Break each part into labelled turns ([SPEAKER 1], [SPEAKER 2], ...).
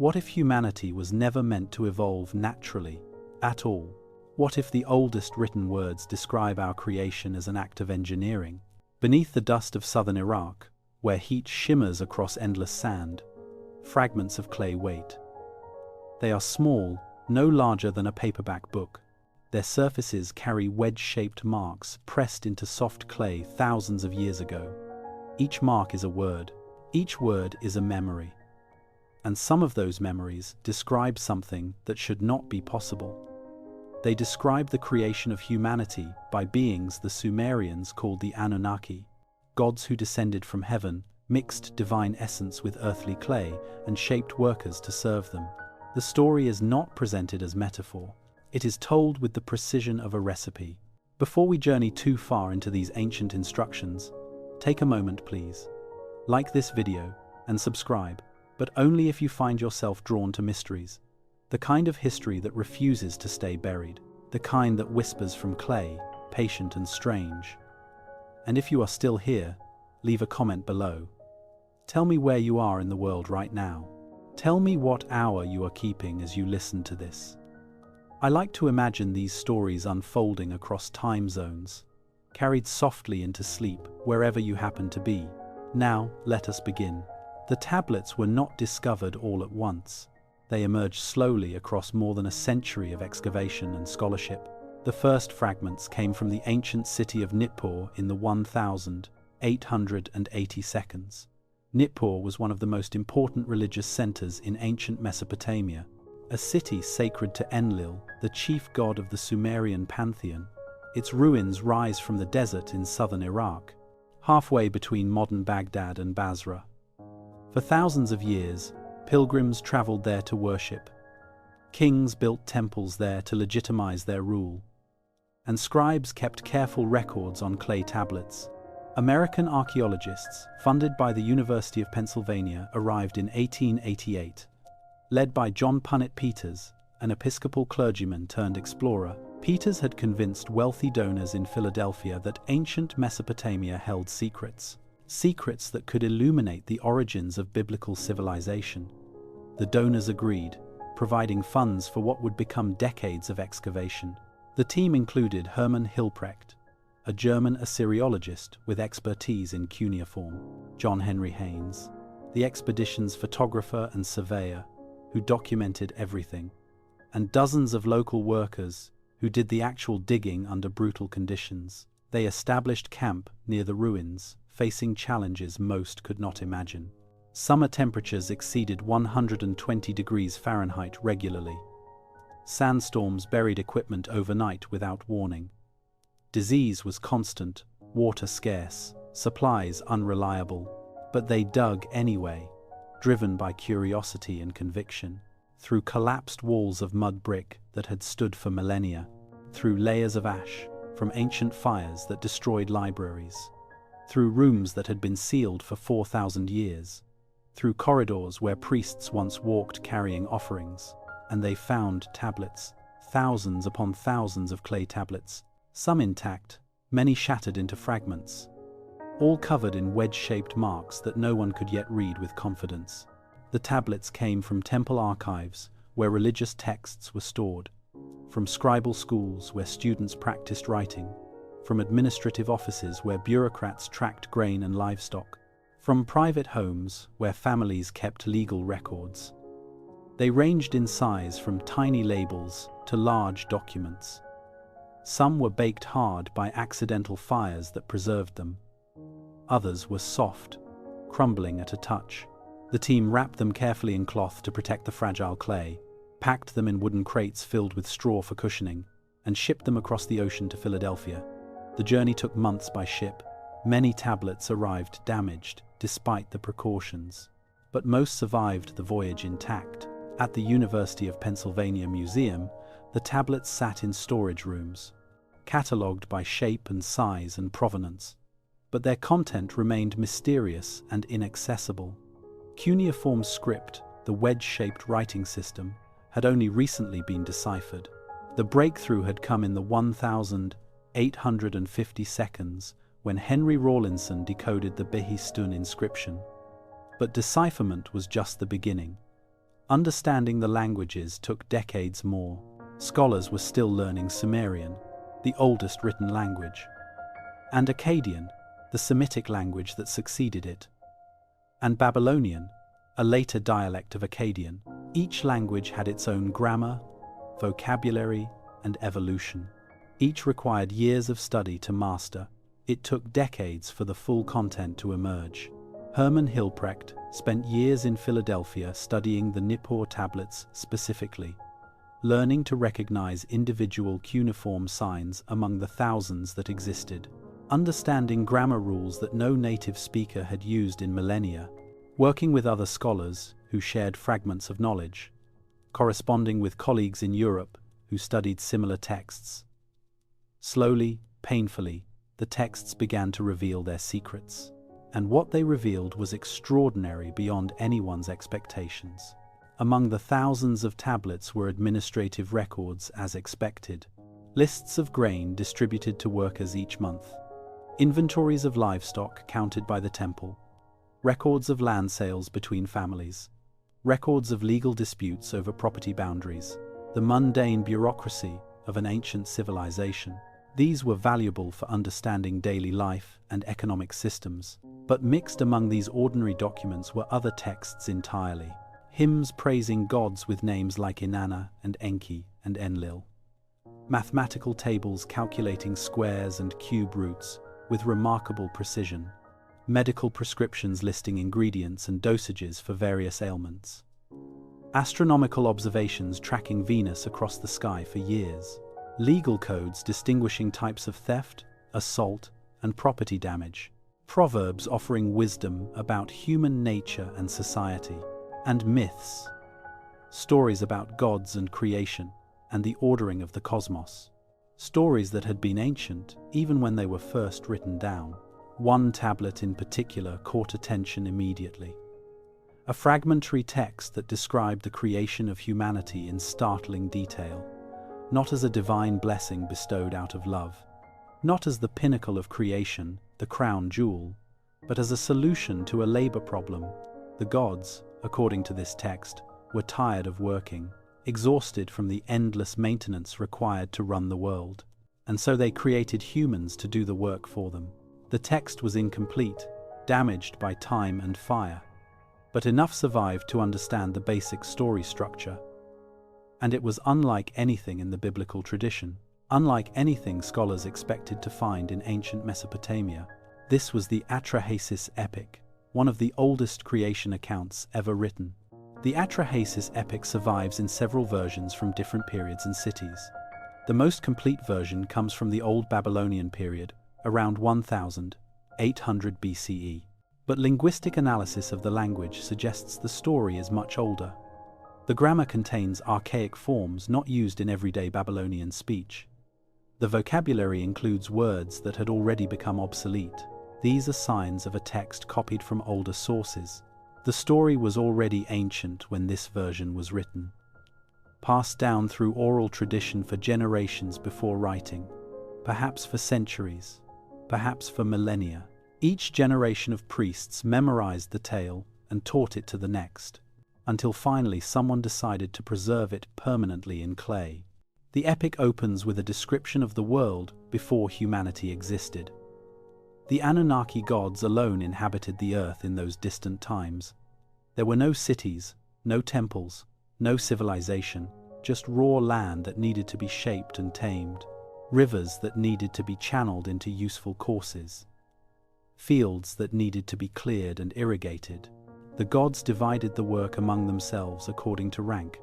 [SPEAKER 1] What if humanity was never meant to evolve naturally, at all? What if the oldest written words describe our creation as an act of engineering? Beneath the dust of southern Iraq, where heat shimmers across endless sand, fragments of clay wait. They are small, no larger than a paperback book. Their surfaces carry wedge-shaped marks pressed into soft clay thousands of years ago. Each mark is a word. Each word is a memory. And some of those memories describe something that should not be possible. They describe the creation of humanity by beings the Sumerians called the Anunnaki, gods who descended from heaven, mixed divine essence with earthly clay, and shaped workers to serve them. The story is not presented as metaphor. It is told with the precision of a recipe. Before we journey too far into these ancient instructions, take a moment please. Like this video and subscribe, but only if you find yourself drawn to mysteries. The kind of history that refuses to stay buried. The kind that whispers from clay, patient and strange. And if you are still here, leave a comment below. Tell me where you are in the world right now. Tell me what hour you are keeping as you listen to this. I like to imagine these stories unfolding across time zones, carried softly into sleep wherever you happen to be. Now, let us begin. The tablets were not discovered all at once. They emerged slowly across more than a century of excavation and scholarship. The first fragments came from the ancient city of Nippur in the 1880 seconds. Nippur was one of the most important religious centers in ancient Mesopotamia, a city sacred to Enlil, the chief god of the Sumerian pantheon. Its ruins rise from the desert in southern Iraq, halfway between modern Baghdad and Basra. For thousands of years, pilgrims traveled there to worship. Kings built temples there to legitimize their rule, and scribes kept careful records on clay tablets. American archaeologists, funded by the University of Pennsylvania, arrived in 1888. Led by John Punnett Peters, an Episcopal clergyman turned explorer, Peters had convinced wealthy donors in Philadelphia that ancient Mesopotamia held secrets that could illuminate the origins of biblical civilization. The donors agreed, providing funds for what would become decades of excavation. The team included Hermann Hilprecht, a German Assyriologist with expertise in cuneiform, John Henry Haynes, the expedition's photographer and surveyor, who documented everything, and dozens of local workers who did the actual digging under brutal conditions. They established camp near the ruins, facing challenges most could not imagine. Summer temperatures exceeded 120 degrees Fahrenheit regularly. Sandstorms buried equipment overnight without warning. Disease was constant, water scarce, supplies unreliable, but they dug anyway, driven by curiosity and conviction, through collapsed walls of mud brick that had stood for millennia, through layers of ash from ancient fires that destroyed libraries, through rooms that had been sealed for 4,000 years, through corridors where priests once walked carrying offerings, and they found tablets, thousands upon thousands of clay tablets, some intact, many shattered into fragments, all covered in wedge-shaped marks that no one could yet read with confidence. The tablets came from temple archives, where religious texts were stored, from scribal schools where students practiced writing, from administrative offices where bureaucrats tracked grain and livestock, from private homes where families kept legal records. They ranged in size from tiny labels to large documents. Some were baked hard by accidental fires that preserved them. Others were soft, crumbling at a touch. The team wrapped them carefully in cloth to protect the fragile clay, packed them in wooden crates filled with straw for cushioning, and shipped them across the ocean to Philadelphia. The journey took months by ship. Many tablets arrived damaged, despite the precautions, but most survived the voyage intact. At the University of Pennsylvania Museum, the tablets sat in storage rooms, catalogued by shape and size and provenance, but their content remained mysterious and inaccessible. Cuneiform script, the wedge-shaped writing system, had only recently been deciphered. The breakthrough had come in the 1850 seconds when Henry Rawlinson decoded the Behistun inscription. But decipherment was just the beginning. Understanding the languages took decades more. Scholars were still learning Sumerian, the oldest written language, and Akkadian, the Semitic language that succeeded it, and Babylonian, a later dialect of Akkadian. Each language had its own grammar, vocabulary, and evolution. Each required years of study to master. It took decades for the full content to emerge. Hermann Hilprecht spent years in Philadelphia studying the Nippur tablets specifically, learning to recognize individual cuneiform signs among the thousands that existed, understanding grammar rules that no native speaker had used in millennia, working with other scholars who shared fragments of knowledge, corresponding with colleagues in Europe who studied similar texts. Slowly, painfully, the texts began to reveal their secrets, and what they revealed was extraordinary beyond anyone's expectations. Among the thousands of tablets were administrative records as expected, lists of grain distributed to workers each month, inventories of livestock counted by the temple, records of land sales between families, records of legal disputes over property boundaries, the mundane bureaucracy of an ancient civilization. These were valuable for understanding daily life and economic systems, but mixed among these ordinary documents were other texts entirely. Hymns praising gods with names like Inanna and Enki and Enlil. Mathematical tables calculating squares and cube roots with remarkable precision. Medical prescriptions listing ingredients and dosages for various ailments. Astronomical observations tracking Venus across the sky for years. Legal codes distinguishing types of theft, assault, and property damage. Proverbs offering wisdom about human nature and society. And myths. Stories about gods and creation and the ordering of the cosmos. Stories that had been ancient even when they were first written down. One tablet in particular caught attention immediately. A fragmentary text that described the creation of humanity in startling detail, not as a divine blessing bestowed out of love, not as the pinnacle of creation, the crown jewel, but as a solution to a labor problem. The gods, according to this text, were tired of working, exhausted from the endless maintenance required to run the world, and so they created humans to do the work for them. The text was incomplete, damaged by time and fire, but enough survived to understand the basic story structure. And it was unlike anything in the biblical tradition, unlike anything scholars expected to find in ancient Mesopotamia. This was the Atrahasis epic, one of the oldest creation accounts ever written. The Atrahasis epic survives in several versions from different periods and cities. The most complete version comes from the Old Babylonian period, around 1800 BCE. But linguistic analysis of the language suggests the story is much older. The grammar contains archaic forms not used in everyday Babylonian speech. The vocabulary includes words that had already become obsolete. These are signs of a text copied from older sources. The story was already ancient when this version was written, passed down through oral tradition for generations before writing, perhaps for centuries, perhaps for millennia. Each generation of priests memorized the tale and taught it to the next, until finally someone decided to preserve it permanently in clay. The epic opens with a description of the world before humanity existed. The Anunnaki gods alone inhabited the earth in those distant times. There were no cities, no temples, no civilization, just raw land that needed to be shaped and tamed, rivers that needed to be channeled into useful courses, fields that needed to be cleared and irrigated. The gods divided the work among themselves according to rank.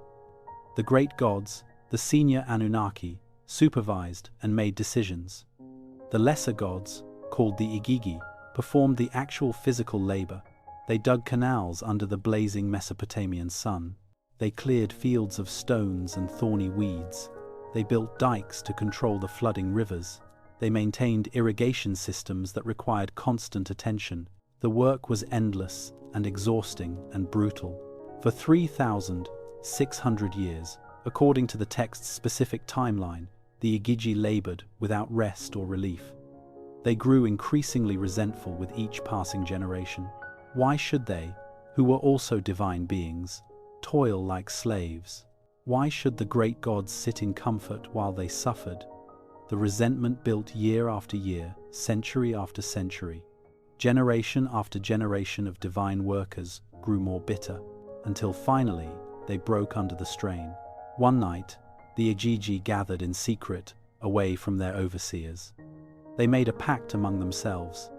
[SPEAKER 1] The great gods, the senior Anunnaki, supervised and made decisions. The lesser gods, called the Igigi, performed the actual physical labor. They dug canals under the blazing Mesopotamian sun. They cleared fields of stones and thorny weeds. They built dikes to control the flooding rivers. They maintained irrigation systems that required constant attention. The work was endless and exhausting and brutal. For 3,600 years, according to the text's specific timeline, the Igigi labored without rest or relief. They grew increasingly resentful with each passing generation. Why should they, who were also divine beings, toil like slaves. Why should the great gods sit in comfort while they suffered? The resentment built year after year, century after century. Generation after generation of divine workers grew more bitter, until finally they broke under the strain. One night, the Igigi gathered in secret, away from their overseers. They made a pact among themselves.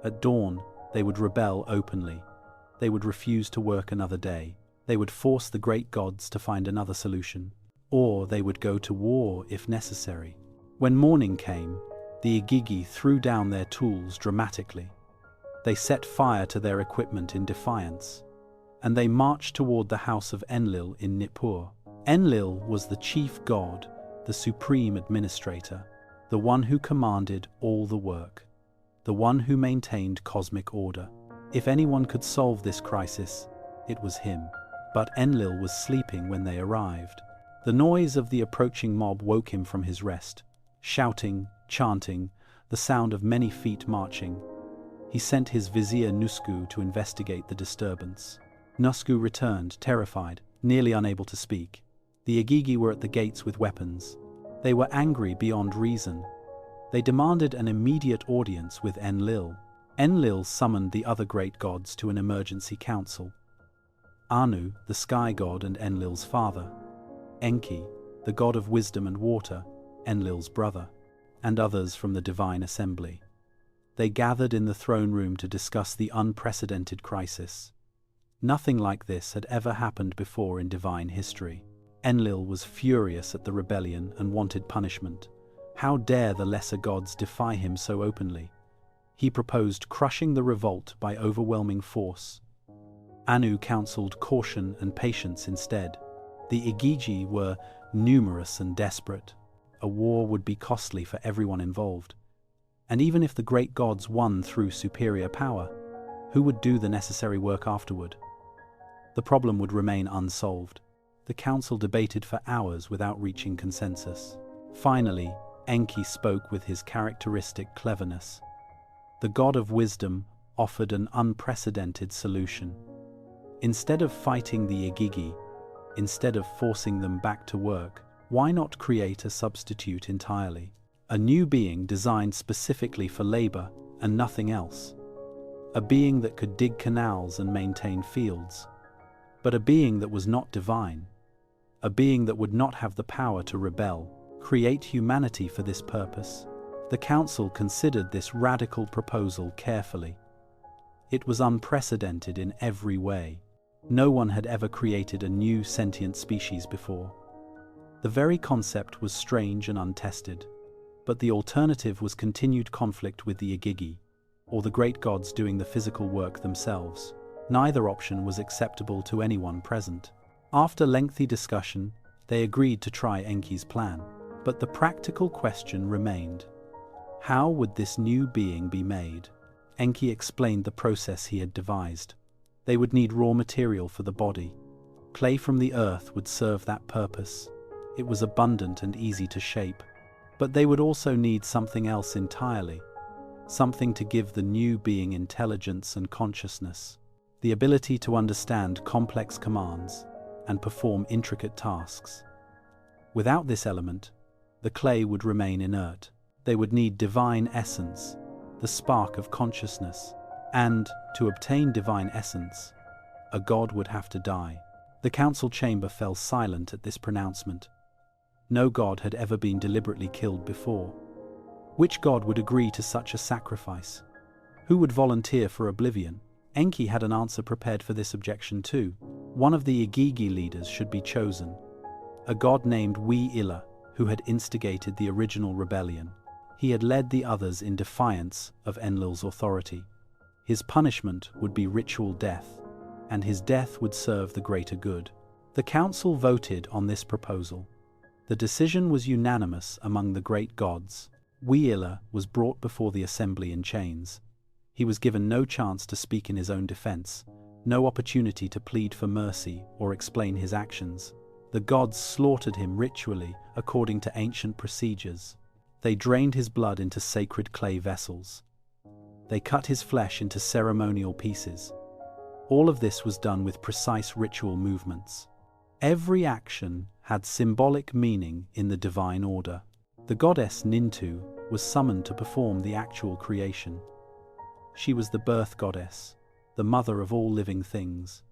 [SPEAKER 1] At dawn, they would rebel openly. They would refuse to work another day. They would force the great gods to find another solution. Or they would go to war if necessary. When morning came, the Igigi threw down their tools dramatically. They set fire to their equipment in defiance. And they marched toward the house of Enlil in Nippur. Enlil was the chief god, the supreme administrator, the one who commanded all the work, the one who maintained cosmic order. If anyone could solve this crisis, it was him. But Enlil was sleeping when they arrived. The noise of the approaching mob woke him from his rest. Shouting, chanting, the sound of many feet marching. He sent his vizier Nusku to investigate the disturbance. Nusku returned, terrified, nearly unable to speak. The Igigi were at the gates with weapons. They were angry beyond reason. They demanded an immediate audience with Enlil. Enlil summoned the other great gods to an emergency council. Anu, the sky god and Enlil's father. Enki, the god of wisdom and water, Enlil's brother, and others from the divine assembly. They gathered in the throne room to discuss the unprecedented crisis. Nothing like this had ever happened before in divine history. Enlil was furious at the rebellion and wanted punishment. How dare the lesser gods defy him so openly? He proposed crushing the revolt by overwhelming force. Anu counseled caution and patience instead. The Igigi were numerous and desperate. A war would be costly for everyone involved. And even if the great gods won through superior power, who would do the necessary work afterward? The problem would remain unsolved. The council debated for hours without reaching consensus. Finally, Enki spoke with his characteristic cleverness. The god of wisdom offered an unprecedented solution. Instead of fighting the Igigi, instead of forcing them back to work, why not create a substitute entirely? A new being designed specifically for labor and nothing else. A being that could dig canals and maintain fields. But a being that was not divine. A being that would not have the power to rebel, create humanity for this purpose. The council considered this radical proposal carefully. It was unprecedented in every way. No one had ever created a new sentient species before. The very concept was strange and untested. But the alternative was continued conflict with the Igigi, or the great gods doing the physical work themselves. Neither option was acceptable to anyone present. After lengthy discussion, they agreed to try Enki's plan. But the practical question remained. How would this new being be made? Enki explained the process he had devised. They would need raw material for the body. Clay from the earth would serve that purpose. It was abundant and easy to shape. But they would also need something else entirely. Something to give the new being intelligence and consciousness. The ability to understand complex commands and perform intricate tasks. Without this element, the clay would remain inert. They would need divine essence, the spark of consciousness. And, to obtain divine essence, a god would have to die. The council chamber fell silent at this pronouncement. No god had ever been deliberately killed before. Which god would agree to such a sacrifice? Who would volunteer for oblivion? Enki had an answer prepared for this objection too. One of the Igigi leaders should be chosen. A god named We-Ila, who had instigated the original rebellion. He had led the others in defiance of Enlil's authority. His punishment would be ritual death, and his death would serve the greater good. The council voted on this proposal. The decision was unanimous among the great gods. We-Ila was brought before the assembly in chains. He was given no chance to speak in his own defense, no opportunity to plead for mercy or explain his actions. The gods slaughtered him ritually according to ancient procedures. They drained his blood into sacred clay vessels. They cut his flesh into ceremonial pieces. All of this was done with precise ritual movements. Every action had symbolic meaning in the divine order. The goddess Nintu was summoned to perform the actual creation. She was the birth goddess, the mother of all living things.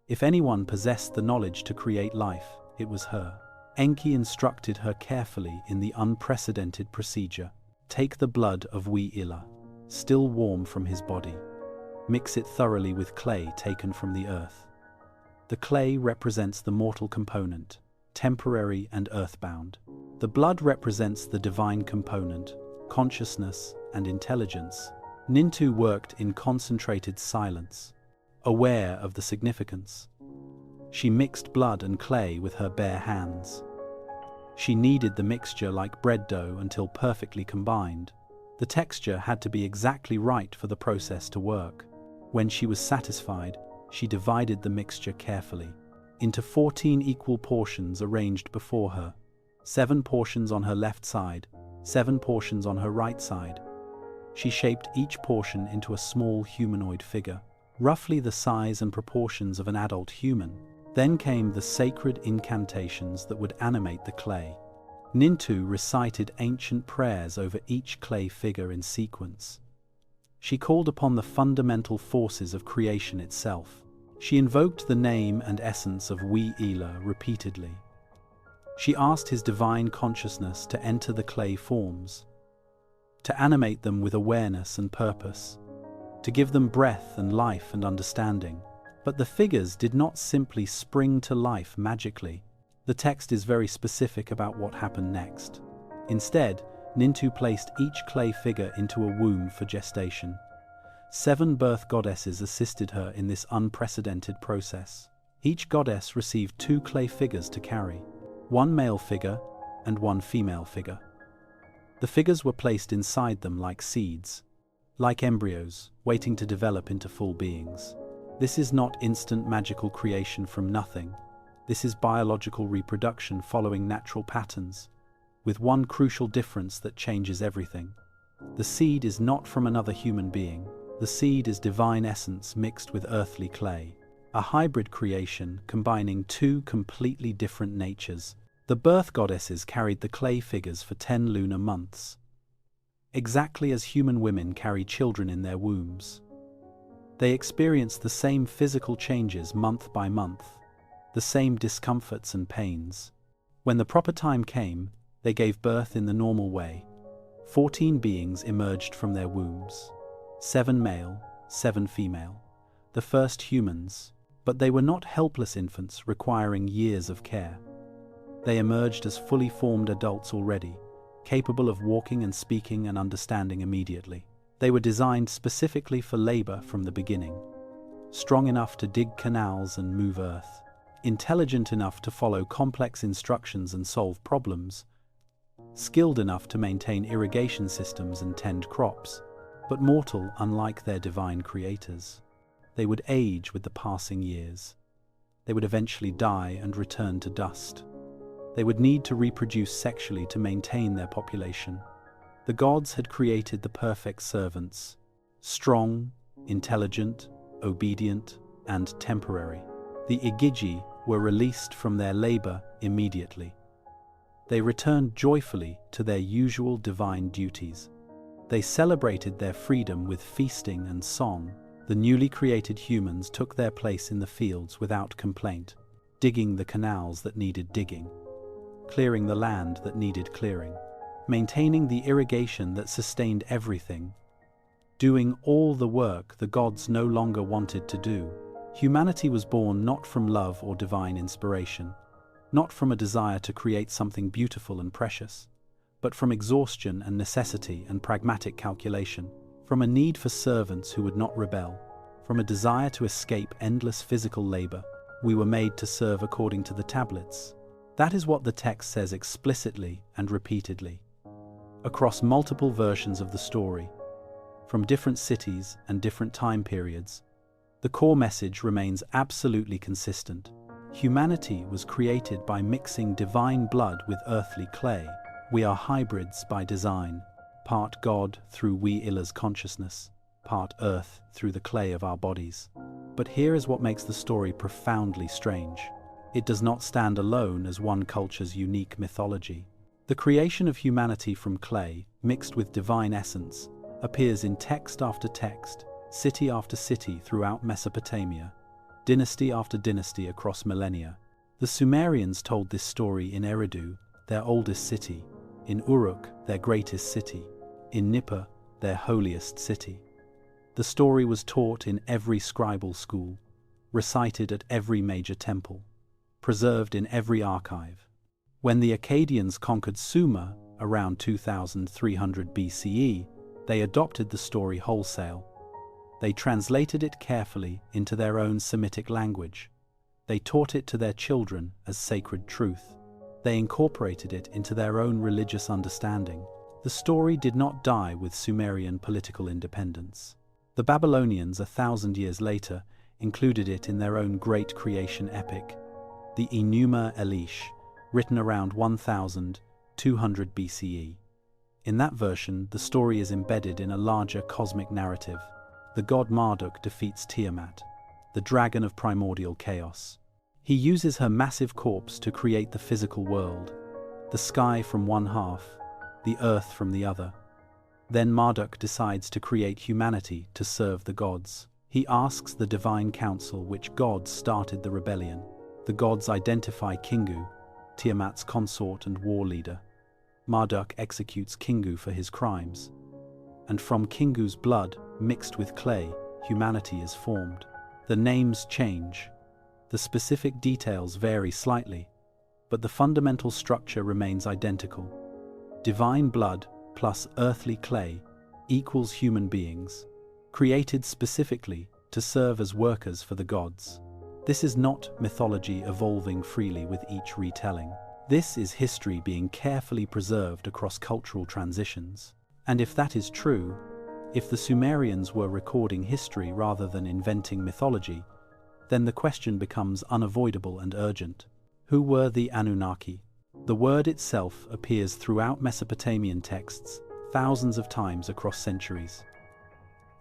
[SPEAKER 1] If anyone possessed the knowledge to create life, it was her. Enki instructed her carefully in the unprecedented procedure. Take the blood of Wee-Ila, still warm from his body. Mix it thoroughly with clay taken from the earth. The clay represents the mortal component, temporary and earthbound. The blood represents the divine component, consciousness and intelligence. Nintu worked in concentrated silence, aware of the significance. She mixed blood and clay with her bare hands. She kneaded the mixture like bread dough until perfectly combined. The texture had to be exactly right for the process to work. When she was satisfied, she divided the mixture carefully into 14 equal portions arranged before her. 7 portions on her left side, 7 portions on her right side. She shaped each portion into a small humanoid figure, roughly the size and proportions of an adult human. Then came the sacred incantations that would animate the clay. Nintu recited ancient prayers over each clay figure in sequence. She called upon the fundamental forces of creation itself. She invoked the name and essence of Wee-Ila repeatedly. She asked his divine consciousness to enter the clay forms, to animate them with awareness and purpose, to give them breath and life and understanding. But the figures did not simply spring to life magically. The text is very specific about what happened next. Instead, Nintu placed each clay figure into a womb for gestation. 7 birth goddesses assisted her in this unprecedented process. Each goddess received 2 clay figures to carry, 1 male figure and 1 female figure. The figures were placed inside them like seeds, like embryos, waiting to develop into full beings. This is not instant magical creation from nothing. This is biological reproduction following natural patterns, with one crucial difference that changes everything. The seed is not from another human being. The seed is divine essence mixed with earthly clay, a hybrid creation combining 2 completely different natures. The birth goddesses carried the clay figures for 10 lunar months, exactly as human women carry children in their wombs. They experienced the same physical changes month by month, the same discomforts and pains. When the proper time came, they gave birth in the normal way. 14 beings emerged from their wombs. 7 male, 7 female, the first humans, but they were not helpless infants requiring years of care. They emerged as fully formed adults already, capable of walking and speaking and understanding immediately. They were designed specifically for labor from the beginning, strong enough to dig canals and move earth, intelligent enough to follow complex instructions and solve problems, skilled enough to maintain irrigation systems and tend crops, but mortal unlike their divine creators. They would age with the passing years. They would eventually die and return to dust. They would need to reproduce sexually to maintain their population. The gods had created the perfect servants, strong, intelligent, obedient, and temporary. The Igigi were released from their labor immediately. They returned joyfully to their usual divine duties. They celebrated their freedom with feasting and song. The newly created humans took their place in the fields without complaint, digging the canals that needed digging, clearing the land that needed clearing, maintaining the irrigation that sustained everything, doing all the work the gods no longer wanted to do. Humanity was born not from love or divine inspiration, not from a desire to create something beautiful and precious, but from exhaustion and necessity and pragmatic calculation, from a need for servants who would not rebel, from a desire to escape endless physical labor. We were made to serve according to the tablets. That is what the text says explicitly and repeatedly. Across multiple versions of the story, from different cities and different time periods, the core message remains absolutely consistent. Humanity was created by mixing divine blood with earthly clay. We are hybrids by design, part God through Wee-Ila's consciousness, part earth through the clay of our bodies. But here is what makes the story profoundly strange. It does not stand alone as one culture's unique mythology. The creation of humanity from clay, mixed with divine essence, appears in text after text, city after city throughout Mesopotamia, dynasty after dynasty across millennia. The Sumerians told this story in Eridu, their oldest city, in Uruk, their greatest city, in Nippur, their holiest city. The story was taught in every scribal school, recited at every major temple, preserved in every archive. When the Akkadians conquered Sumer around 2300 BCE, they adopted the story wholesale. They translated it carefully into their own Semitic language. They taught it to their children as sacred truth. They incorporated it into their own religious understanding. The story did not die with Sumerian political independence. The Babylonians 1,000 years later included it in their own great creation epic, the Enuma Elish, written around 1200 BCE. In that version, the story is embedded in a larger cosmic narrative. The god Marduk defeats Tiamat, the dragon of primordial chaos. He uses her massive corpse to create the physical world, the sky from one half, the earth from the other. Then Marduk decides to create humanity to serve the gods. He asks the divine council which gods started the rebellion. The gods identify Kingu, Tiamat's consort and war leader. Marduk executes Kingu for his crimes. And from Kingu's blood, mixed with clay, humanity is formed. The names change. The specific details vary slightly, but the fundamental structure remains identical. Divine blood plus earthly clay equals human beings, created specifically to serve as workers for the gods. This is not mythology evolving freely with each retelling. This is history being carefully preserved across cultural transitions. And if that is true, if the Sumerians were recording history rather than inventing mythology, then the question becomes unavoidable and urgent. Who were the Anunnaki? The word itself appears throughout Mesopotamian texts thousands of times across centuries.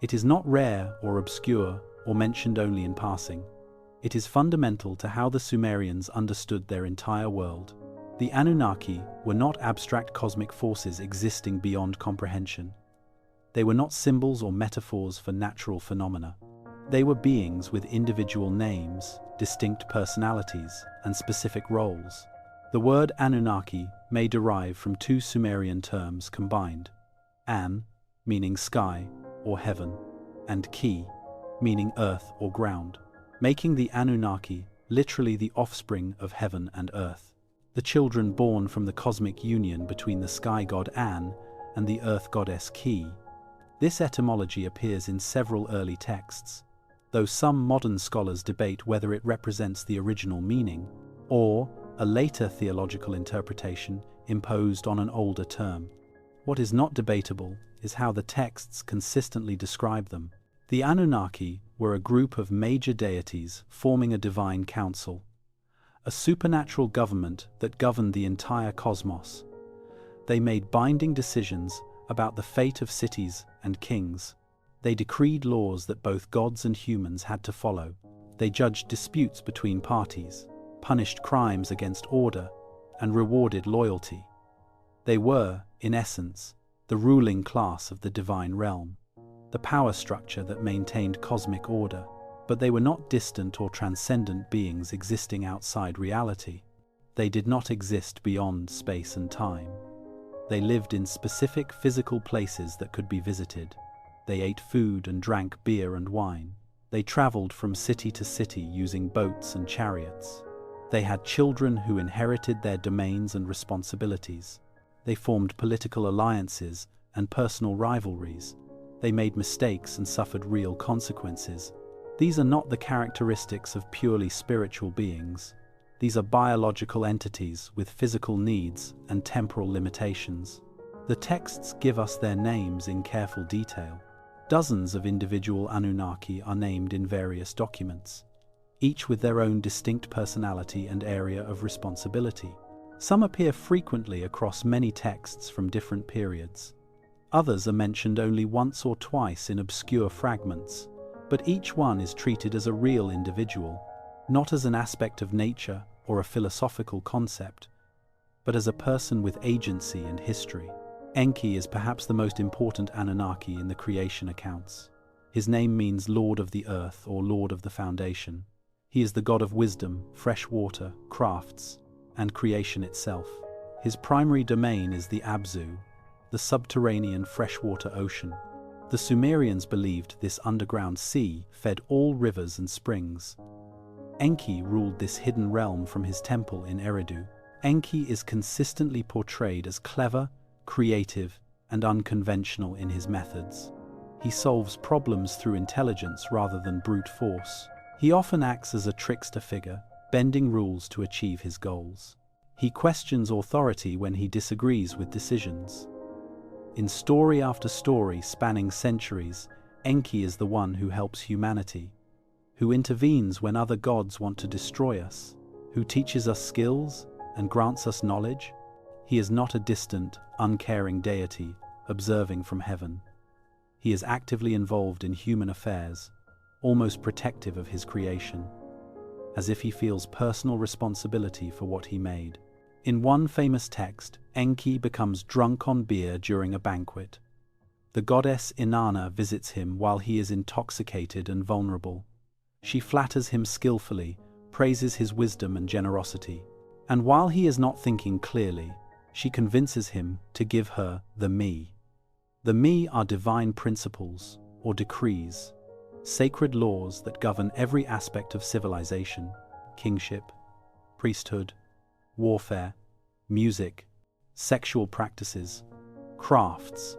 [SPEAKER 1] It is not rare or obscure or mentioned only in passing. It is fundamental to how the Sumerians understood their entire world. The Anunnaki were not abstract cosmic forces existing beyond comprehension. They were not symbols or metaphors for natural phenomena. They were beings with individual names, distinct personalities, and specific roles. The word Anunnaki may derive from two Sumerian terms combined: An, meaning sky or heaven, and Ki, meaning earth or ground, making the Anunnaki literally the offspring of heaven and earth, the children born from the cosmic union between the sky god An and the earth goddess Ki. This etymology appears in several early texts, though some modern scholars debate whether it represents the original meaning or a later theological interpretation imposed on an older term. What is not debatable is how the texts consistently describe them. The Anunnaki were a group of major deities forming a divine council, a supernatural government that governed the entire cosmos. They made binding decisions about the fate of cities and kings. They decreed laws that both gods and humans had to follow. They judged disputes between parties, punished crimes against order, and rewarded loyalty. They were, in essence, the ruling class of the divine realm, the power structure that maintained cosmic order. But they were not distant or transcendent beings existing outside reality. They did not exist beyond space and time. They lived in specific physical places that could be visited. They ate food and drank beer and wine. They traveled from city to city using boats and chariots. They had children who inherited their domains and responsibilities. They formed political alliances and personal rivalries. They made mistakes and suffered real consequences. These are not the characteristics of purely spiritual beings. These are biological entities with physical needs and temporal limitations. The texts give us their names in careful detail. Dozens of individual Anunnaki are named in various documents, each with their own distinct personality and area of responsibility. Some appear frequently across many texts from different periods. Others are mentioned only once or twice in obscure fragments, but each one is treated as a real individual, not as an aspect of nature or a philosophical concept, but as a person with agency and history. Enki is perhaps the most important Anunnaki in the creation accounts. His name means Lord of the Earth or Lord of the Foundation. He is the god of wisdom, fresh water, crafts, and creation itself. His primary domain is the Abzu, the subterranean freshwater ocean. The Sumerians believed this underground sea fed all rivers and springs. Enki ruled this hidden realm from his temple in Eridu. Enki is consistently portrayed as clever, creative, and unconventional in his methods. He solves problems through intelligence rather than brute force. He often acts as a trickster figure, bending rules to achieve his goals. He questions authority when he disagrees with decisions. In story after story spanning centuries, Enki is the one who helps humanity, who intervenes when other gods want to destroy us, who teaches us skills and grants us knowledge. He is not a distant, uncaring deity observing from heaven. He is actively involved in human affairs, almost protective of his creation, as if he feels personal responsibility for what he made. In one famous text, Enki becomes drunk on beer during a banquet. The goddess Inanna visits him while he is intoxicated and vulnerable. She flatters him skillfully, praises his wisdom and generosity, and while he is not thinking clearly, she convinces him to give her the me. The me are divine principles, or decrees, sacred laws that govern every aspect of civilization, kingship, priesthood, warfare, music, sexual practices, crafts,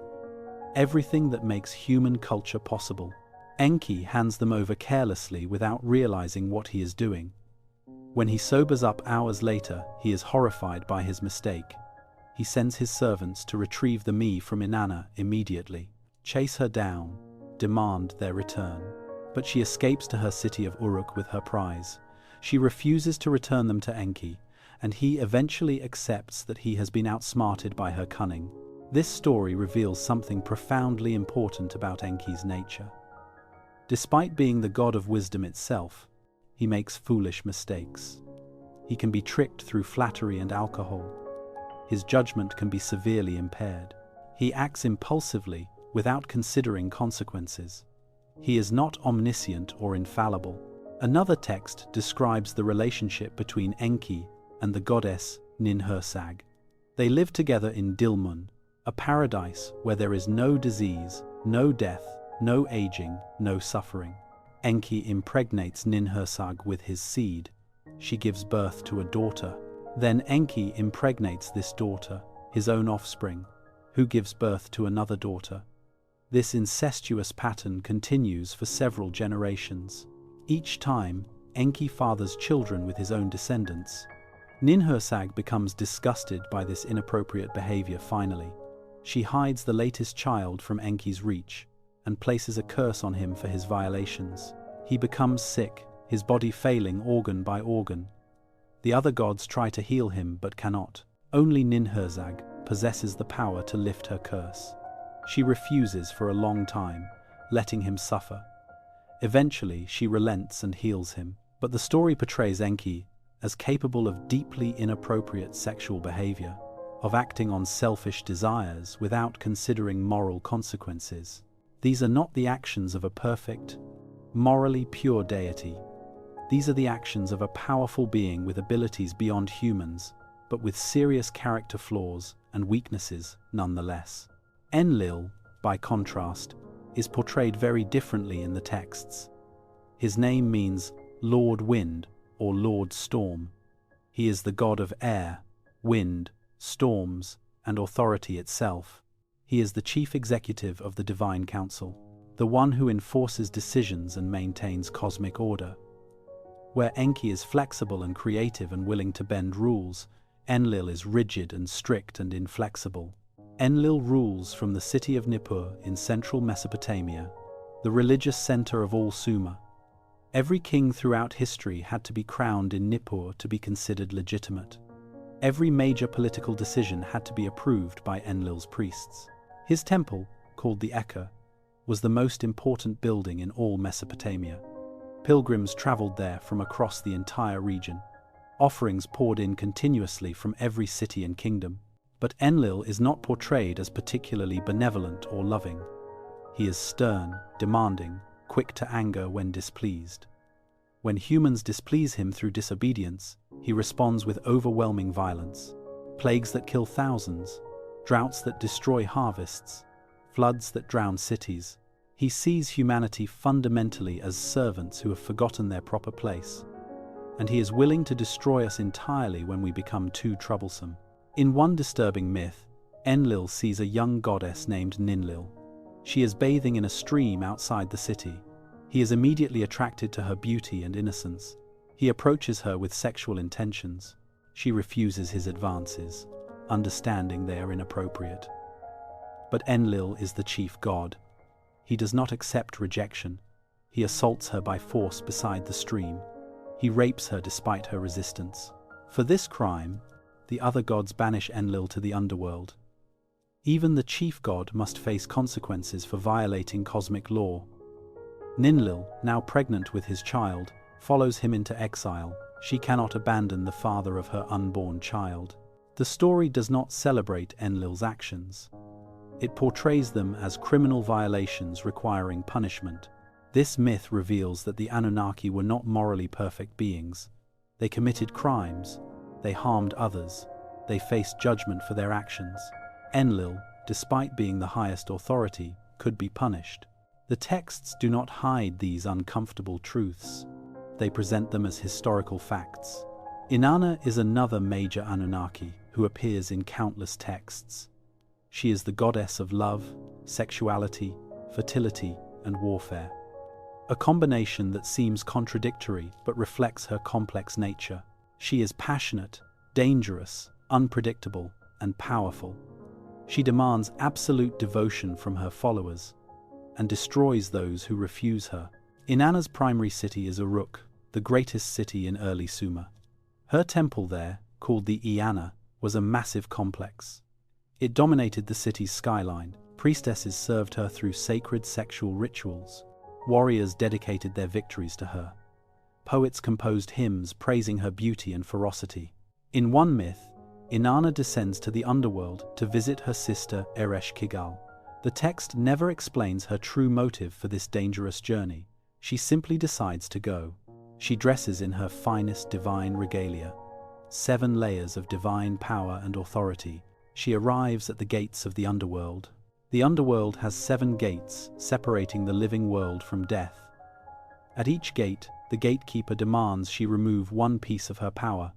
[SPEAKER 1] everything that makes human culture possible. Enki hands them over carelessly without realizing what he is doing. When he sobers up hours later, he is horrified by his mistake. He sends his servants to retrieve the me from Inanna immediately, chase her down, demand their return. But she escapes to her city of Uruk with her prize. She refuses to return them to Enki, and he eventually accepts that he has been outsmarted by her cunning. This story reveals something profoundly important about Enki's nature. Despite being the god of wisdom itself, he makes foolish mistakes. He can be tricked through flattery and alcohol. His judgment can be severely impaired. He acts impulsively without considering consequences. He is not omniscient or infallible. Another text describes the relationship between Enki and the goddess Ninhursag. They live together in Dilmun, a paradise where there is no disease, no death, no aging, no suffering. Enki impregnates Ninhursag with his seed. She gives birth to a daughter. Then Enki impregnates this daughter, his own offspring, who gives birth to another daughter. This incestuous pattern continues for several generations. Each time, Enki fathers children with his own descendants. Ninhursag becomes disgusted by this inappropriate behavior finally. She hides the latest child from Enki's reach and places a curse on him for his violations. He becomes sick, his body failing organ by organ. The other gods try to heal him but cannot. Only Ninhursag possesses the power to lift her curse. She refuses for a long time, letting him suffer. Eventually, she relents and heals him. But the story portrays Enki as capable of deeply inappropriate sexual behavior, of acting on selfish desires without considering moral consequences. These are not the actions of a perfect, morally pure deity. These are the actions of a powerful being with abilities beyond humans, but with serious character flaws and weaknesses nonetheless. Enlil, by contrast, is portrayed very differently in the texts. His name means Lord Wind or Lord Storm. He is the god of air, wind, storms, and authority itself. He is the chief executive of the Divine Council, the one who enforces decisions and maintains cosmic order. Where Enki is flexible and creative and willing to bend rules, Enlil is rigid and strict and inflexible. Enlil rules from the city of Nippur in central Mesopotamia, the religious center of all Sumer. Every king throughout history had to be crowned in Nippur to be considered legitimate. Every major political decision had to be approved by Enlil's priests. His temple, called the Eka, was the most important building in all Mesopotamia. Pilgrims traveled there from across the entire region. Offerings poured in continuously from every city and kingdom. But Enlil is not portrayed as particularly benevolent or loving. He is stern, demanding, quick to anger when displeased. When humans displease him through disobedience, he responds with overwhelming violence. Plagues that kill thousands, droughts that destroy harvests, floods that drown cities. He sees humanity fundamentally as servants who have forgotten their proper place. And he is willing to destroy us entirely when we become too troublesome. In one disturbing myth, Enlil sees a young goddess named Ninlil. She is bathing in a stream outside the city. He is immediately attracted to her beauty and innocence. He approaches her with sexual intentions. She refuses his advances, understanding they are inappropriate. But Enlil is the chief god. He does not accept rejection. He assaults her by force beside the stream. He rapes her despite her resistance. For this crime, the other gods banish Enlil to the underworld. Even the chief god must face consequences for violating cosmic law. Ninlil, now pregnant with his child, follows him into exile. She cannot abandon the father of her unborn child. The story does not celebrate Enlil's actions. It portrays them as criminal violations requiring punishment. This myth reveals that the Anunnaki were not morally perfect beings. They committed crimes. They harmed others. They faced judgment for their actions. Enlil, despite being the highest authority, could be punished. The texts do not hide these uncomfortable truths. They present them as historical facts. Inanna is another major Anunnaki who appears in countless texts. She is the goddess of love, sexuality, fertility, and warfare. A combination that seems contradictory but reflects her complex nature. She is passionate, dangerous, unpredictable, and powerful. She demands absolute devotion from her followers and destroys those who refuse her. Inanna's primary city is Uruk, the greatest city in early Sumer. Her temple there, called the Eanna, was a massive complex. It dominated the city's skyline. Priestesses served her through sacred sexual rituals. Warriors dedicated their victories to her. Poets composed hymns praising her beauty and ferocity. In one myth, Inanna descends to the underworld to visit her sister Eresh Kigal. The text never explains her true motive for this dangerous journey. She simply decides to go. She dresses in her finest divine regalia. 7 layers of divine power and authority. She arrives at the gates of the underworld. The underworld has 7 gates, separating the living world from death. At each gate, the gatekeeper demands she remove one piece of her power.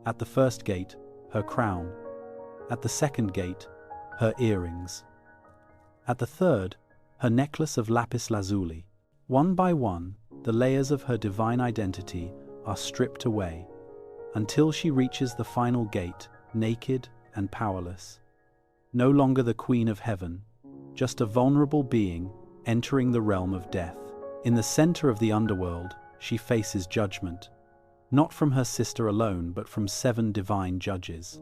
[SPEAKER 1] At the first gate, her crown. At the second gate, her earrings. At the third, her necklace of lapis lazuli. One by one, the layers of her divine identity are stripped away, until she reaches the final gate, naked and powerless. No longer the Queen of Heaven, just a vulnerable being entering the realm of death. In the center of the underworld, she faces judgment, not from her sister alone, but from 7 divine judges.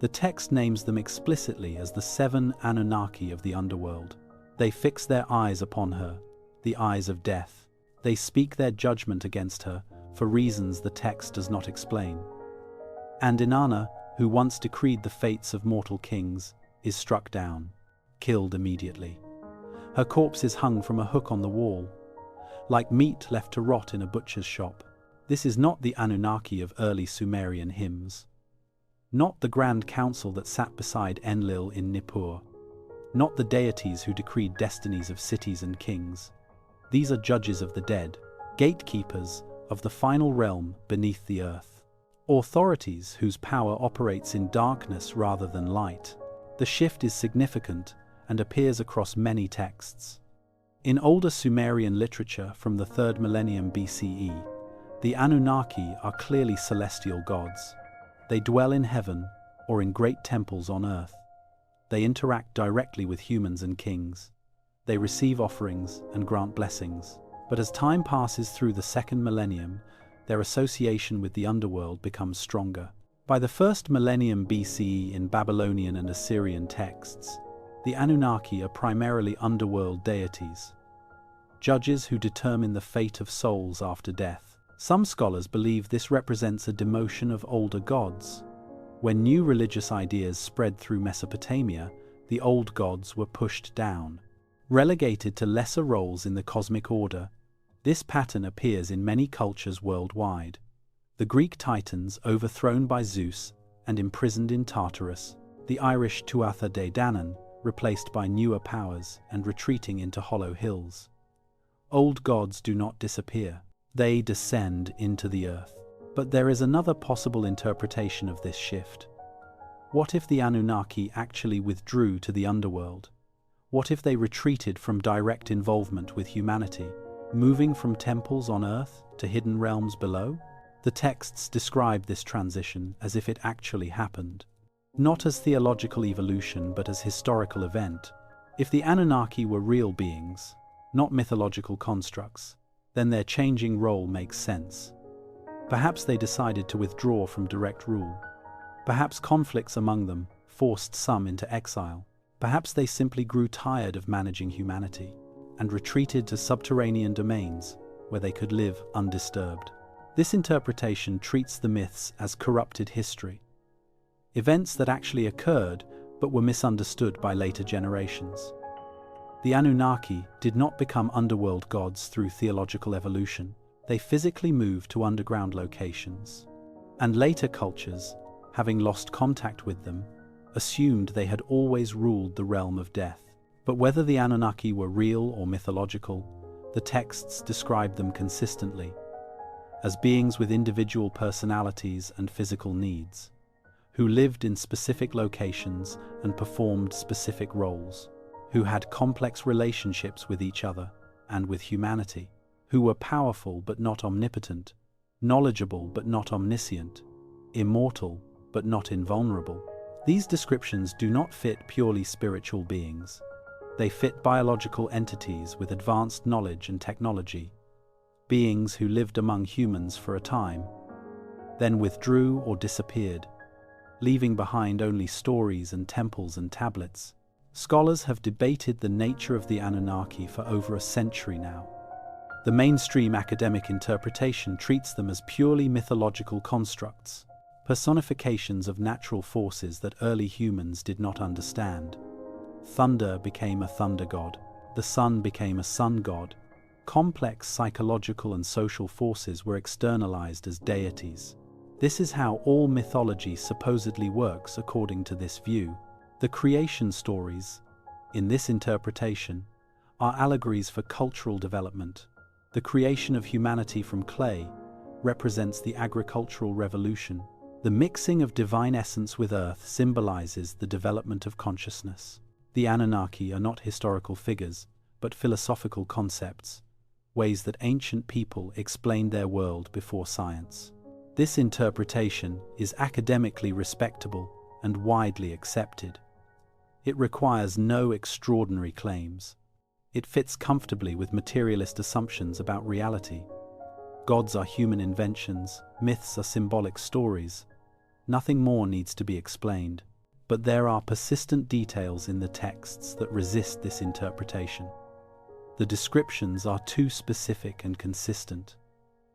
[SPEAKER 1] The text names them explicitly as the 7 Anunnaki of the underworld. They fix their eyes upon her, the eyes of death. They speak their judgment against her for reasons the text does not explain. And Inanna, who once decreed the fates of mortal kings, is struck down, killed immediately. Her corpse is hung from a hook on the wall, like meat left to rot in a butcher's shop. This is not the Anunnaki of early Sumerian hymns. Not the grand council that sat beside Enlil in Nippur. Not the deities who decreed destinies of cities and kings. These are judges of the dead, gatekeepers of the final realm beneath the earth. Authorities whose power operates in darkness rather than light. The shift is significant and appears across many texts. In older Sumerian literature from the 3rd millennium BCE, the Anunnaki are clearly celestial gods. They dwell in heaven or in great temples on earth. They interact directly with humans and kings. They receive offerings and grant blessings. But as time passes through the 2nd millennium, their association with the underworld becomes stronger. By the 1st millennium BCE in Babylonian and Assyrian texts, The Anunnaki are primarily underworld deities, judges who determine the fate of souls after death. Some scholars believe this represents a demotion of older gods. When new religious ideas spread through Mesopotamia, the old gods were pushed down, relegated to lesser roles in the cosmic order. This pattern appears in many cultures worldwide. The Greek Titans overthrown by Zeus and imprisoned in Tartarus, the Irish Tuatha De Danann replaced by newer powers and retreating into hollow hills. Old gods do not disappear, they descend into the earth. But there is another possible interpretation of this shift. What if the Anunnaki actually withdrew to the underworld? What if they retreated from direct involvement with humanity, moving from temples on earth to hidden realms below? The texts describe this transition as if it actually happened, not as theological evolution but as historical event. If the Anunnaki were real beings, not mythological constructs, then their changing role makes sense. Perhaps they decided to withdraw from direct rule. Perhaps conflicts among them forced some into exile. Perhaps they simply grew tired of managing humanity and retreated to subterranean domains where they could live undisturbed. This interpretation treats the myths as corrupted history, events that actually occurred but were misunderstood by later generations. The Anunnaki did not become underworld gods through theological evolution. They physically moved to underground locations. And later cultures, having lost contact with them, assumed they had always ruled the realm of death. But whether the Anunnaki were real or mythological, the texts describe them consistently as beings with individual personalities and physical needs, who lived in specific locations and performed specific roles, who had complex relationships with each other and with humanity, who were powerful but not omnipotent, knowledgeable but not omniscient, immortal but not invulnerable. These descriptions do not fit purely spiritual beings. They fit biological entities with advanced knowledge and technology, beings who lived among humans for a time, then withdrew or disappeared, leaving behind only stories and temples and tablets. Scholars have debated the nature of the Anunnaki for over a century now. The mainstream academic interpretation treats them as purely mythological constructs, personifications of natural forces that early humans did not understand. Thunder became a thunder god. The sun became a sun god. Complex psychological and social forces were externalized as deities. This is how all mythology supposedly works according to this view. The creation stories, in this interpretation, are allegories for cultural development. The creation of humanity from clay represents the agricultural revolution. The mixing of divine essence with earth symbolizes the development of consciousness. The Anunnaki are not historical figures, but philosophical concepts, ways that ancient people explained their world before science. This interpretation is academically respectable and widely accepted. It requires no extraordinary claims. It fits comfortably with materialist assumptions about reality. Gods are human inventions, myths are symbolic stories. Nothing more needs to be explained. But there are persistent details in the texts that resist this interpretation. The descriptions are too specific and consistent,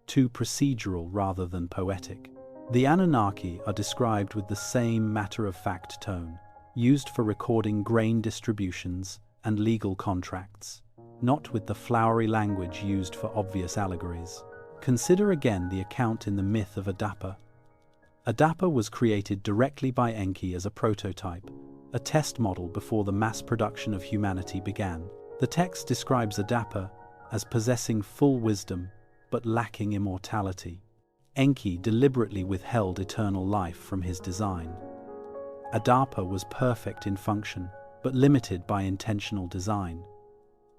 [SPEAKER 1] too procedural rather than poetic. The Anunnaki are described with the same matter-of-fact tone, used for recording grain distributions and legal contracts, not with the flowery language used for obvious allegories. Consider again the account in the myth of Adapa. Adapa was created directly by Enki as a prototype, a test model before the mass production of humanity began. The text describes Adapa as possessing full wisdom but lacking immortality. Enki deliberately withheld eternal life from his design. Adapa was perfect in function, but limited by intentional design.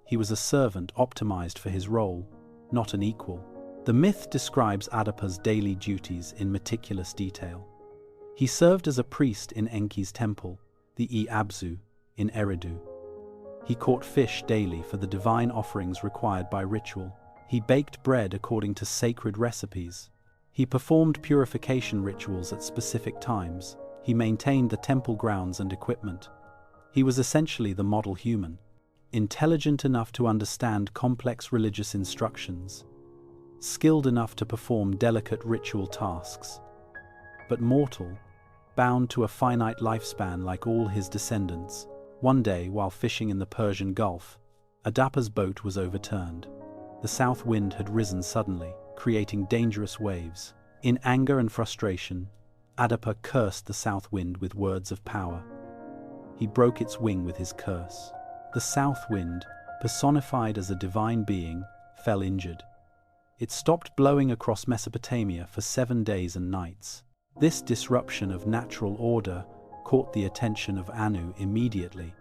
[SPEAKER 1] He was a servant optimized for his role, not an equal. The myth describes Adapa's daily duties in meticulous detail. He served as a priest in Enki's temple, the Abzu, in Eridu. He caught fish daily for the divine offerings required by ritual. He baked bread according to sacred recipes. He performed purification rituals at specific times. He maintained the temple grounds and equipment. He was essentially the model human, intelligent enough to understand complex religious instructions, skilled enough to perform delicate ritual tasks, but mortal, bound to a finite lifespan like all his descendants. One day, while fishing in the Persian Gulf, Adapa's boat was overturned. The south wind had risen suddenly, creating dangerous waves. In anger and frustration, Adapa cursed the south wind with words of power. He broke its wing with his curse. The south wind, personified as a divine being, fell injured. It stopped blowing across Mesopotamia for 7 days and nights. This disruption of natural order caught the attention of Anu immediately,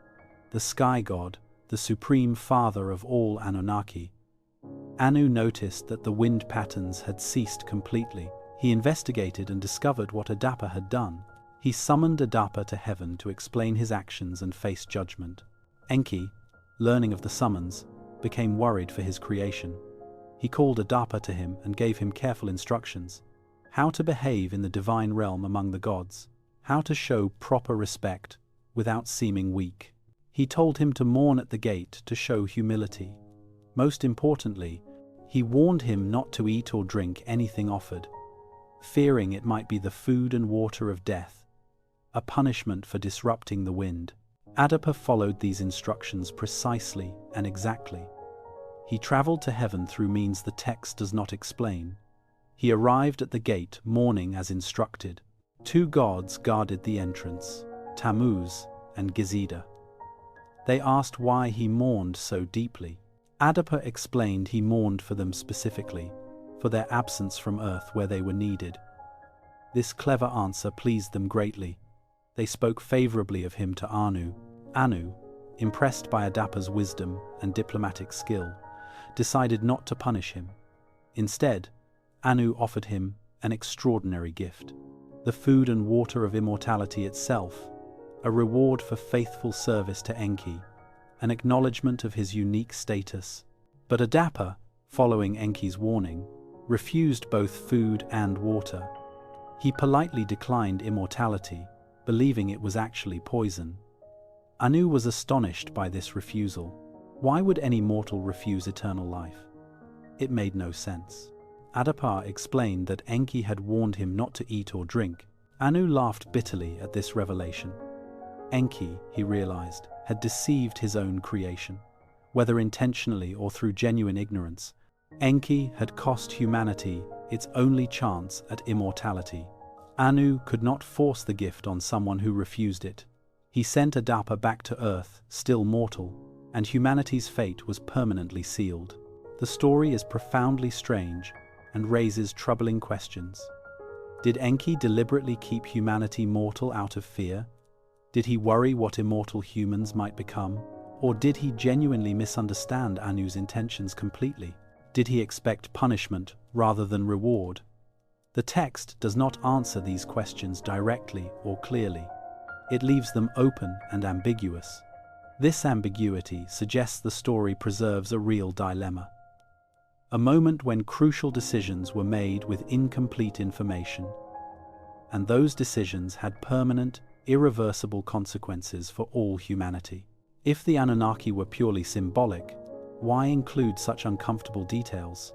[SPEAKER 1] the sky god, the supreme father of all Anunnaki. Anu noticed that the wind patterns had ceased completely. He investigated and discovered what Adapa had done. He summoned Adapa to heaven to explain his actions and face judgment. Enki, learning of the summons, became worried for his creation. He called Adapa to him and gave him careful instructions: how to behave in the divine realm among the gods, how to show proper respect without seeming weak. He told him to mourn at the gate to show humility. Most importantly, he warned him not to eat or drink anything offered, fearing it might be the food and water of death, a punishment for disrupting the wind. Adapa followed these instructions precisely and exactly. He traveled to heaven through means the text does not explain. He arrived at the gate mourning as instructed. 2 gods guarded the entrance, Tammuz and Gizida. They asked why he mourned so deeply. Adapa explained he mourned for them specifically, for their absence from Earth where they were needed. This clever answer pleased them greatly. They spoke favorably of him to Anu. Anu, impressed by Adapa's wisdom and diplomatic skill, decided not to punish him. Instead, Anu offered him an extraordinary gift: the food and water of immortality itself, a reward for faithful service to Enki, an acknowledgement of his unique status. But Adapa, following Enki's warning, refused both food and water. He politely declined immortality, believing it was actually poison. Anu was astonished by this refusal. Why would any mortal refuse eternal life? It made no sense. Adapa explained that Enki had warned him not to eat or drink. Anu laughed bitterly at this revelation. Enki, he realized, had deceived his own creation. Whether intentionally or through genuine ignorance, Enki had cost humanity its only chance at immortality. Anu could not force the gift on someone who refused it. He sent Adapa back to Earth, still mortal, and humanity's fate was permanently sealed. The story is profoundly strange and raises troubling questions. Did Enki deliberately keep humanity mortal out of fear? Did he worry what immortal humans might become? Or did he genuinely misunderstand Anu's intentions completely? Did he expect punishment rather than reward? The text does not answer these questions directly or clearly. It leaves them open and ambiguous. This ambiguity suggests the story preserves a real dilemma. A moment when crucial decisions were made with incomplete information. And those decisions had permanent, irreversible consequences for all humanity. If the Anunnaki were purely symbolic, why include such uncomfortable details?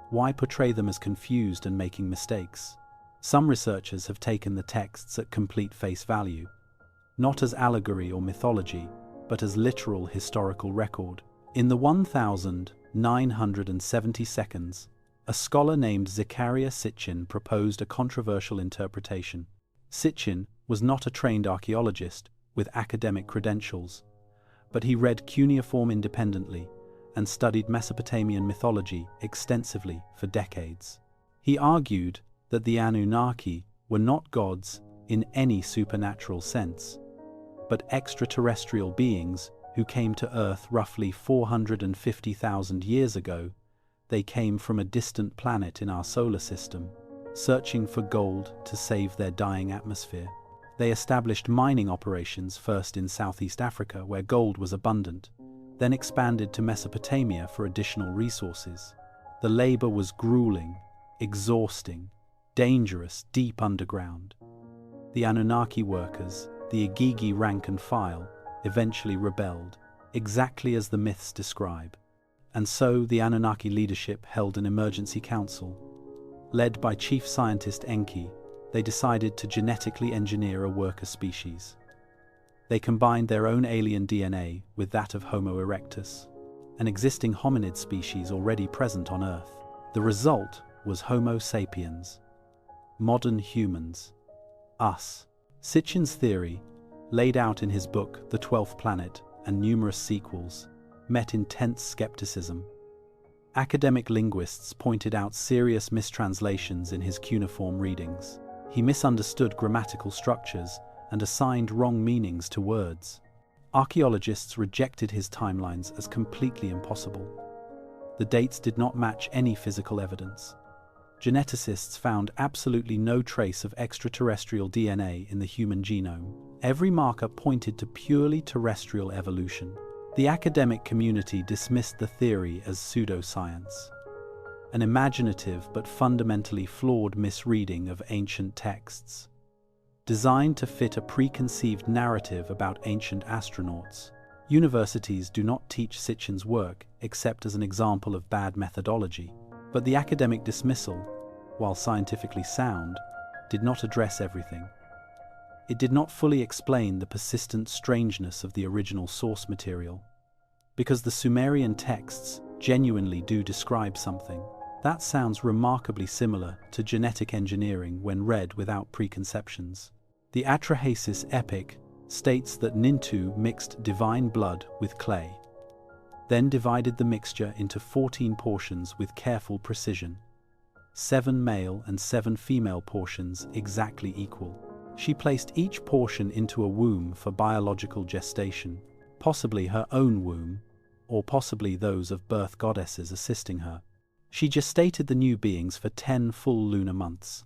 [SPEAKER 1] Why portray them as confused and making mistakes? Some researchers have taken the texts at complete face value, not as allegory or mythology, but as literal historical record. In the 1970 seconds, a scholar named Zechariah Sitchin proposed a controversial interpretation. Sitchin was not a trained archaeologist with academic credentials, but he read cuneiform independently and studied Mesopotamian mythology extensively for decades. He argued that the Anunnaki were not gods in any supernatural sense, but extraterrestrial beings who came to Earth roughly 450,000 years ago. They came from a distant planet in our solar system, searching for gold to save their dying atmosphere. They established mining operations first in Southeast Africa, where gold was abundant, then expanded to Mesopotamia for additional resources. The labor was grueling, exhausting, dangerous, deep underground. The Anunnaki workers, the Igigi rank and file, eventually rebelled, exactly as the myths describe. And so the Anunnaki leadership held an emergency council. Led by Chief Scientist Enki, they decided to genetically engineer a worker species. They combined their own alien DNA with that of Homo erectus, an existing hominid species already present on Earth. The result was Homo sapiens, modern humans, us. Sitchin's theory, laid out in his book The 12th Planet and numerous sequels, met intense skepticism. Academic linguists pointed out serious mistranslations in his cuneiform readings. He misunderstood grammatical structures and assigned wrong meanings to words. Archaeologists rejected his timelines as completely impossible. The dates did not match any physical evidence. Geneticists found absolutely no trace of extraterrestrial DNA in the human genome. Every marker pointed to purely terrestrial evolution. The academic community dismissed the theory as pseudoscience, an imaginative but fundamentally flawed misreading of ancient texts. Designed to fit a preconceived narrative about ancient astronauts, universities do not teach Sitchin's work except as an example of bad methodology. But the academic dismissal, while scientifically sound, did not address everything. It did not fully explain the persistent strangeness of the original source material. Because the Sumerian texts genuinely do describe something, that sounds remarkably similar to genetic engineering when read without preconceptions. The Atrahasis epic states that Nintu mixed divine blood with clay, then divided the mixture into 14 portions with careful precision, 7 male and 7 female portions exactly equal. She placed each portion into a womb for biological gestation, possibly her own womb, or possibly those of birth goddesses assisting her. She gestated the new beings for 10 full lunar months,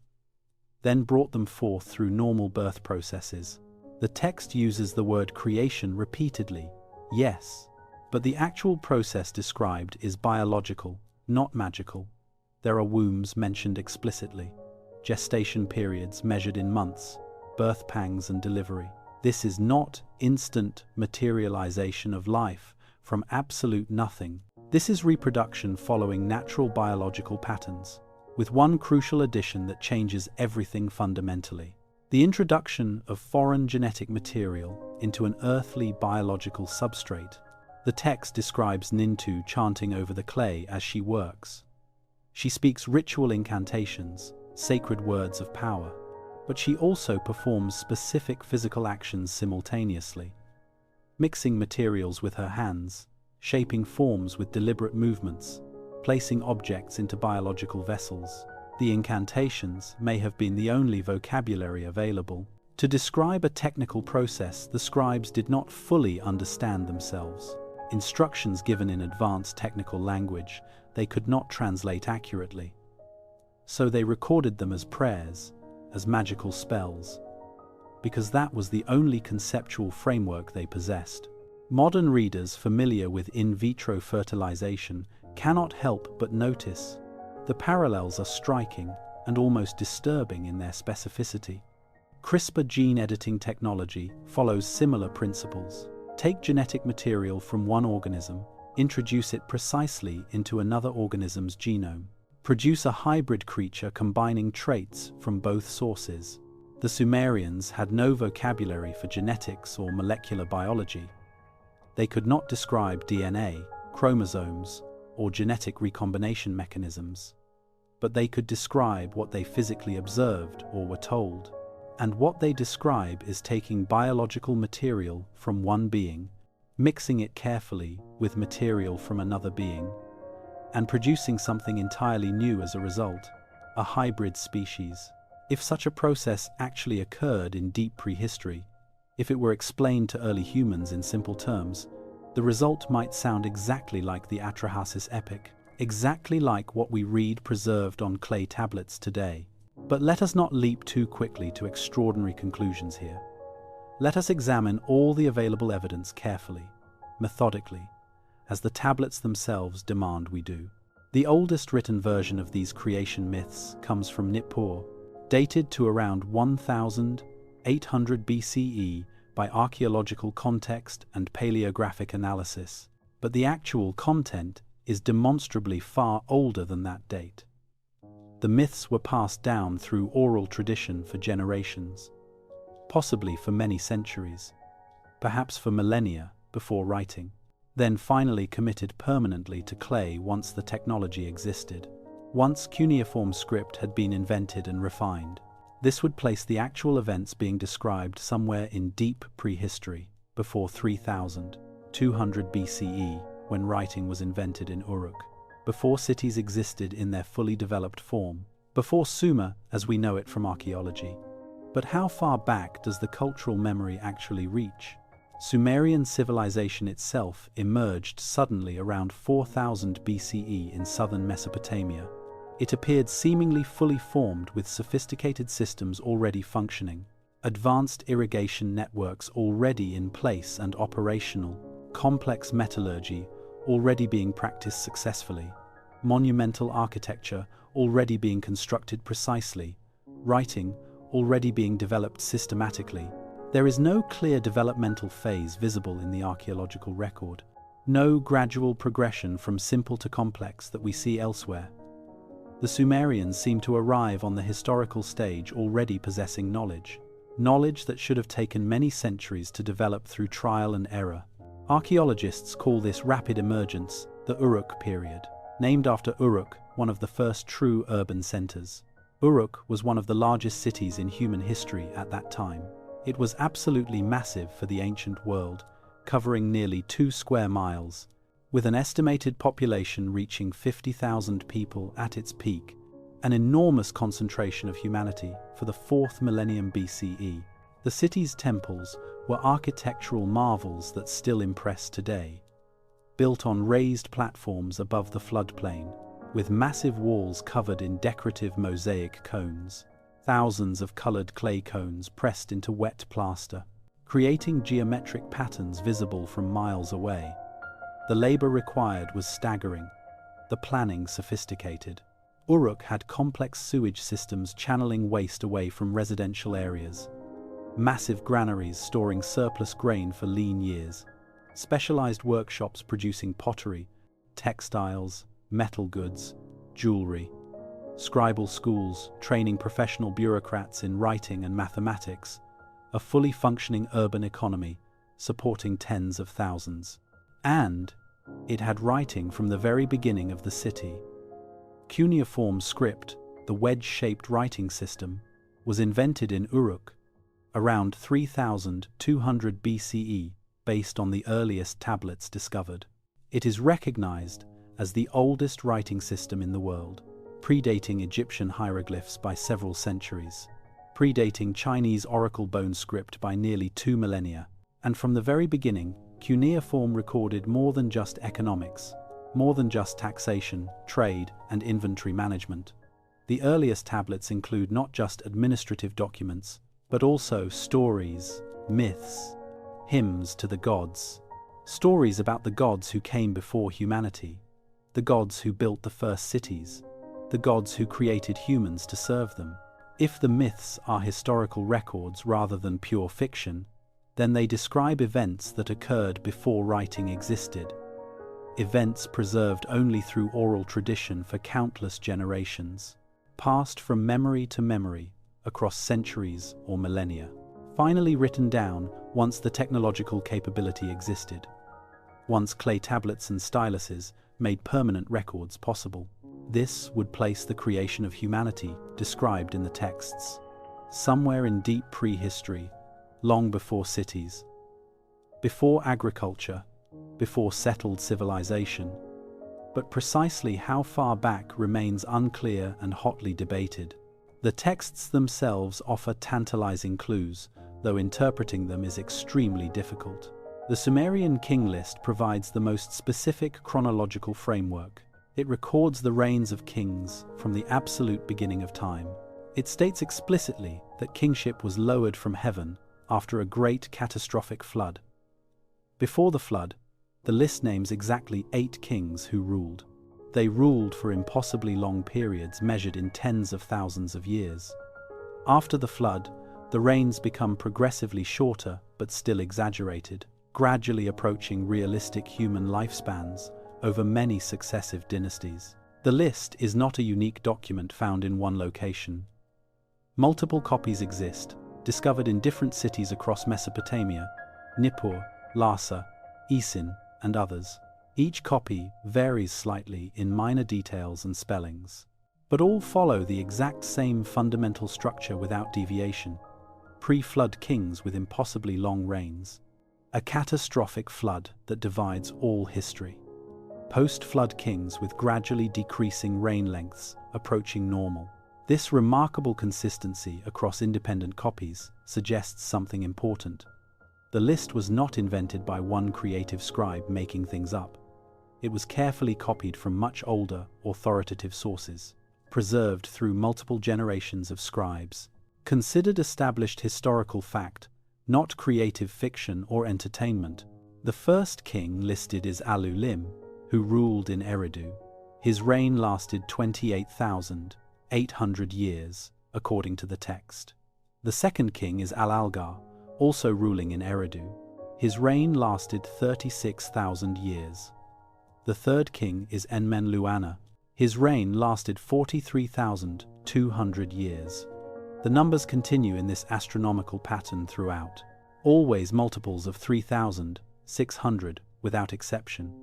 [SPEAKER 1] then brought them forth through normal birth processes. The text uses the word creation repeatedly, yes, but the actual process described is biological, not magical. There are wombs mentioned explicitly, gestation periods measured in months, birth pangs and delivery. This is not instant materialization of life from absolute nothing. This is reproduction following natural biological patterns, with one crucial addition that changes everything fundamentally: the introduction of foreign genetic material into an earthly biological substrate. The text describes Nintu chanting over the clay as she works. She speaks ritual incantations, sacred words of power, but she also performs specific physical actions simultaneously, mixing materials with her hands, shaping forms with deliberate movements, placing objects into biological vessels. The incantations may have been the only vocabulary available. To describe a technical process the scribes did not fully understand themselves. Instructions given in advanced technical language they could not translate accurately. So they recorded them as prayers, as magical spells, because that was the only conceptual framework they possessed. Modern readers familiar with in vitro fertilization cannot help but notice the parallels are striking and almost disturbing in their specificity. CRISPR gene editing technology follows similar principles. Take genetic material from one organism, introduce it precisely into another organism's genome, produce a hybrid creature combining traits from both sources. The Sumerians had no vocabulary for genetics or molecular biology. They could not describe DNA, chromosomes, or genetic recombination mechanisms, but they could describe what they physically observed or were told. And what they describe is taking biological material from one being, mixing it carefully with material from another being, and producing something entirely new as a result, a hybrid species. If such a process actually occurred in deep prehistory, if it were explained to early humans in simple terms, the result might sound exactly like the Atrahasis epic, exactly like what we read preserved on clay tablets today. But let us not leap too quickly to extraordinary conclusions here. Let us examine all the available evidence carefully, methodically, as the tablets themselves demand we do. The oldest written version of these creation myths comes from Nippur, dated to around 1800 BCE by archaeological context and paleographic analysis, but the actual content is demonstrably far older than that date. The myths were passed down through oral tradition for generations, possibly for many centuries, perhaps for millennia before writing, then finally committed permanently to clay once the technology existed. Once cuneiform script had been invented and refined, this would place the actual events being described somewhere in deep prehistory, before 3200 BCE, when writing was invented in Uruk, before cities existed in their fully developed form, before Sumer as we know it from archaeology. But how far back does the cultural memory actually reach? Sumerian civilization itself emerged suddenly around 4000 BCE in southern Mesopotamia. It appeared seemingly fully formed with sophisticated systems already functioning, advanced irrigation networks already in place and operational, complex metallurgy already being practiced successfully, monumental architecture already being constructed precisely, writing already being developed systematically. There is no clear developmental phase visible in the archaeological record, no gradual progression from simple to complex that we see elsewhere. The Sumerians seem to arrive on the historical stage already possessing knowledge that should have taken many centuries to develop through trial and error. Archaeologists call this rapid emergence the Uruk period, named after Uruk, one of the first true urban centers. Uruk was one of the largest cities in human history at that time. It was absolutely massive for the ancient world, covering nearly 2 square miles, with an estimated population reaching 50,000 people at its peak, an enormous concentration of humanity for the 4th millennium BCE. The city's temples were architectural marvels that still impress today, built on raised platforms above the floodplain, with massive walls covered in decorative mosaic cones. Thousands of colored clay cones pressed into wet plaster, creating geometric patterns visible from miles away. The labor required was staggering, the planning sophisticated. Uruk had complex sewage systems channeling waste away from residential areas, massive granaries storing surplus grain for lean years, specialized workshops producing pottery, textiles, metal goods, jewelry, scribal schools training professional bureaucrats in writing and mathematics, a fully functioning urban economy supporting tens of thousands. And it had writing from the very beginning of the city. Cuneiform script, the wedge-shaped writing system, was invented in Uruk around 3200 BCE based on the earliest tablets discovered. It is recognized as the oldest writing system in the world, predating Egyptian hieroglyphs by several centuries, predating Chinese oracle bone script by nearly 2 millennia, and from the very beginning, cuneiform recorded more than just economics, more than just taxation, trade, and inventory management. The earliest tablets include not just administrative documents, but also stories, myths, hymns to the gods, stories about the gods who came before humanity, the gods who built the first cities, the gods who created humans to serve them. If the myths are historical records rather than pure fiction, then they describe events that occurred before writing existed, events preserved only through oral tradition for countless generations, passed from memory to memory across centuries or millennia, finally written down once the technological capability existed, once clay tablets and styluses made permanent records possible. This would place the creation of humanity, described in the texts, somewhere in deep prehistory, long before cities, before agriculture, before settled civilization. But precisely how far back remains unclear and hotly debated. The texts themselves offer tantalizing clues, though interpreting them is extremely difficult. The Sumerian king list provides the most specific chronological framework. It records the reigns of kings from the absolute beginning of time. It states explicitly that kingship was lowered from heaven after a great catastrophic flood. Before the flood, the list names exactly 8 kings who ruled. They ruled for impossibly long periods measured in tens of thousands of years. After the flood, The reigns become progressively shorter but still exaggerated, gradually approaching realistic human lifespans over many successive dynasties. The list is not a unique document found in one location. Multiple copies exist, discovered in different cities across Mesopotamia, Nippur, Larsa, Isin, and others. Each copy varies slightly in minor details and spellings, but all follow the exact same fundamental structure without deviation. Pre-flood kings with impossibly long reigns. A catastrophic flood that divides all history. Post-flood kings with gradually decreasing reign lengths approaching normal. This remarkable consistency across independent copies suggests something important. The list was not invented by one creative scribe making things up. It was carefully copied from much older, authoritative sources, preserved through multiple generations of scribes. Considered established historical fact, not creative fiction or entertainment. The first king listed is Alulim, who ruled in Eridu. His reign lasted 28,800 years, according to the text. The second king is Al-Algar, also ruling in Eridu. His reign lasted 36,000 years. The third king is Enmenluana. His reign lasted 43,200 years. The numbers continue in this astronomical pattern throughout, always multiples of 3,600 without exception.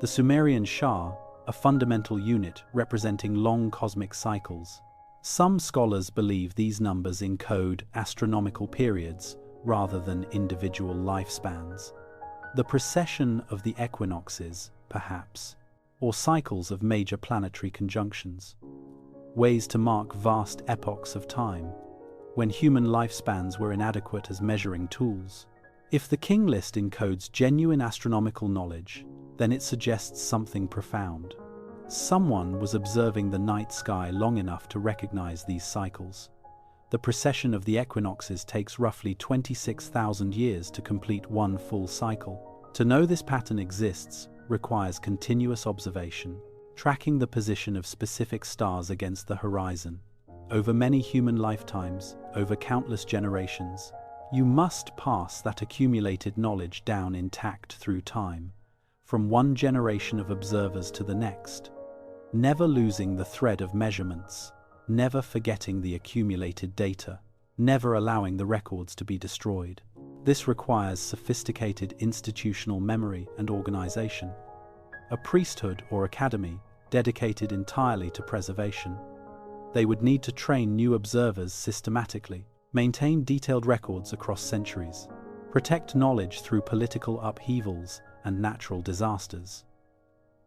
[SPEAKER 1] The Sumerian Shah, a fundamental unit representing long cosmic cycles. Some scholars believe these numbers encode astronomical periods rather than individual lifespans. The precession of the equinoxes, perhaps, or cycles of major planetary conjunctions. Ways to mark vast epochs of time, when human lifespans were inadequate as measuring tools. If the king list encodes genuine astronomical knowledge, then it suggests something profound. Someone was observing the night sky long enough to recognize these cycles. The precession of the equinoxes takes roughly 26,000 years to complete one full cycle. To know this pattern exists requires continuous observation, tracking the position of specific stars against the horizon. Over many human lifetimes, over countless generations, you must pass that accumulated knowledge down intact through time, from one generation of observers to the next, never losing the thread of measurements, never forgetting the accumulated data, never allowing the records to be destroyed. This requires sophisticated institutional memory and organization. A priesthood or academy dedicated entirely to preservation. They would need to train new observers systematically, maintain detailed records across centuries, protect knowledge through political upheavals and natural disasters.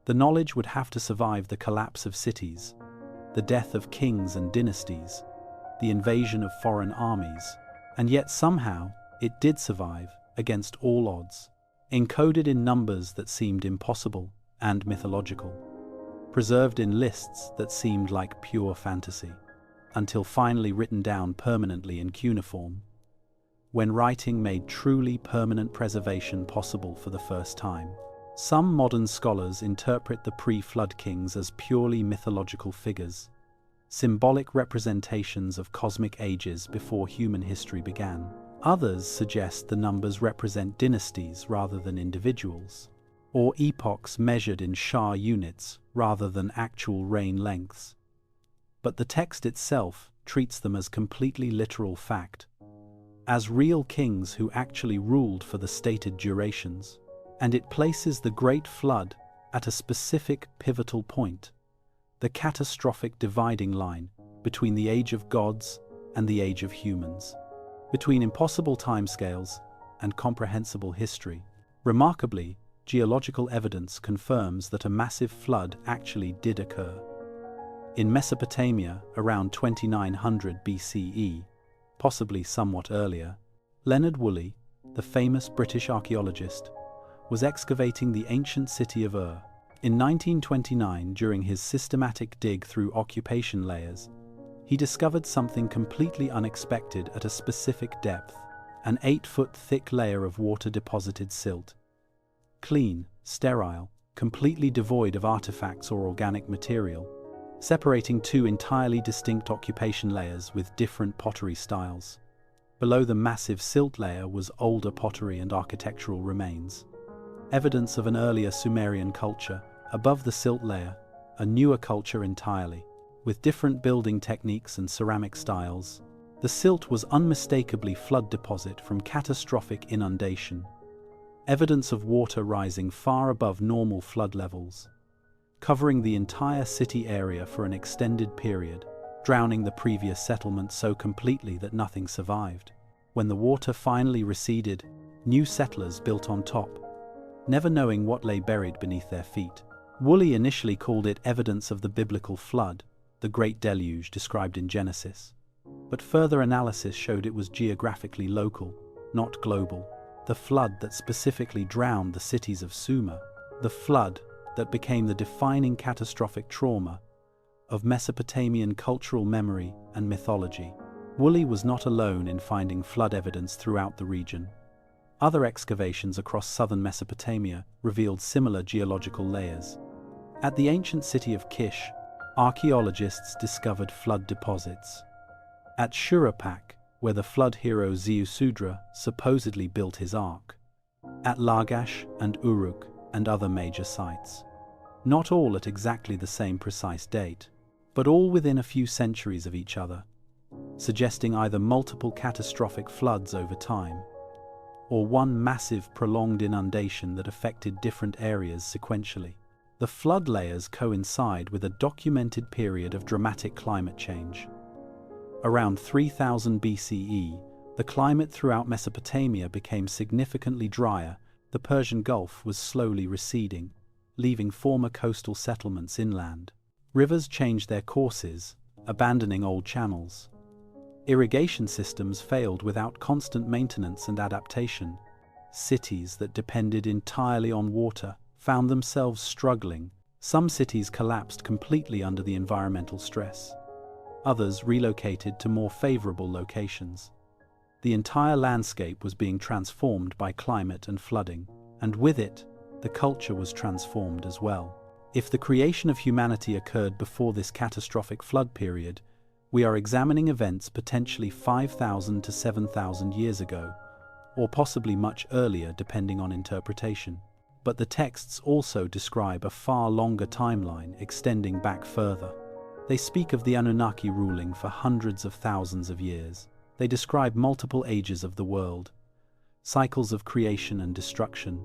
[SPEAKER 1] The knowledge would have to survive the collapse of cities, the death of kings and dynasties, the invasion of foreign armies, and yet somehow it did survive against all odds, encoded in numbers that seemed impossible and mythological, preserved in lists that seemed like pure fantasy, until finally written down permanently in cuneiform, when writing made truly permanent preservation possible for the first time. Some modern scholars interpret the pre-flood kings as purely mythological figures, symbolic representations of cosmic ages before human history began. Others suggest the numbers represent dynasties rather than individuals, or epochs measured in Shah units rather than actual reign lengths. But the text itself treats them as completely literal fact, as real kings who actually ruled for the stated durations, and it places the Great Flood at a specific pivotal point, the catastrophic dividing line between the age of gods and the age of humans, between impossible timescales and comprehensible history. Remarkably, geological evidence confirms that a massive flood actually did occur. In Mesopotamia, around 2900 BCE, possibly somewhat earlier, Leonard Woolley, the famous British archaeologist, was excavating the ancient city of Ur. In 1929, during his systematic dig through occupation layers, he discovered something completely unexpected at a specific depth, an 8-foot thick layer of water-deposited silt. Clean, sterile, completely devoid of artifacts or organic material, separating two entirely distinct occupation layers with different pottery styles. Below the massive silt layer was older pottery and architectural remains, evidence of an earlier Sumerian culture. Above the silt layer, a newer culture entirely, with different building techniques and ceramic styles. The silt was unmistakably flood deposit from catastrophic inundation, evidence of water rising far above normal flood levels, covering the entire city area for an extended period, drowning the previous settlement so completely that nothing survived. When the water finally receded, new settlers built on top, never knowing what lay buried beneath their feet. Woolley initially called it evidence of the biblical flood, the Great Deluge described in Genesis. But further analysis showed it was geographically local, not global. The flood that specifically drowned the cities of Sumer, the flood that became the defining catastrophic trauma of Mesopotamian cultural memory and mythology. Woolley was not alone in finding flood evidence throughout the region. Other excavations across southern Mesopotamia revealed similar geological layers. At the ancient city of Kish, archaeologists discovered flood deposits. At Shuruppak, where the flood hero Ziusudra supposedly built his ark. At Lagash and Uruk and other major sites. Not all at exactly the same precise date, but all within a few centuries of each other, suggesting either multiple catastrophic floods over time, or one massive prolonged inundation that affected different areas sequentially. The flood layers coincide with a documented period of dramatic climate change. Around 3000 BCE, the climate throughout Mesopotamia became significantly drier. The Persian Gulf was slowly receding, leaving former coastal settlements inland. Rivers changed their courses, abandoning old channels. Irrigation systems failed without constant maintenance and adaptation. Cities that depended entirely on water found themselves struggling. Some cities collapsed completely under the environmental stress. Others relocated to more favorable locations. The entire landscape was being transformed by climate and flooding, and with it, the culture was transformed as well. If the creation of humanity occurred before this catastrophic flood period, we are examining events potentially 5,000 to 7,000 years ago, or possibly much earlier depending on interpretation. But the texts also describe a far longer timeline extending back further. They speak of the Anunnaki ruling for hundreds of thousands of years. They describe multiple ages of the world, cycles of creation and destruction,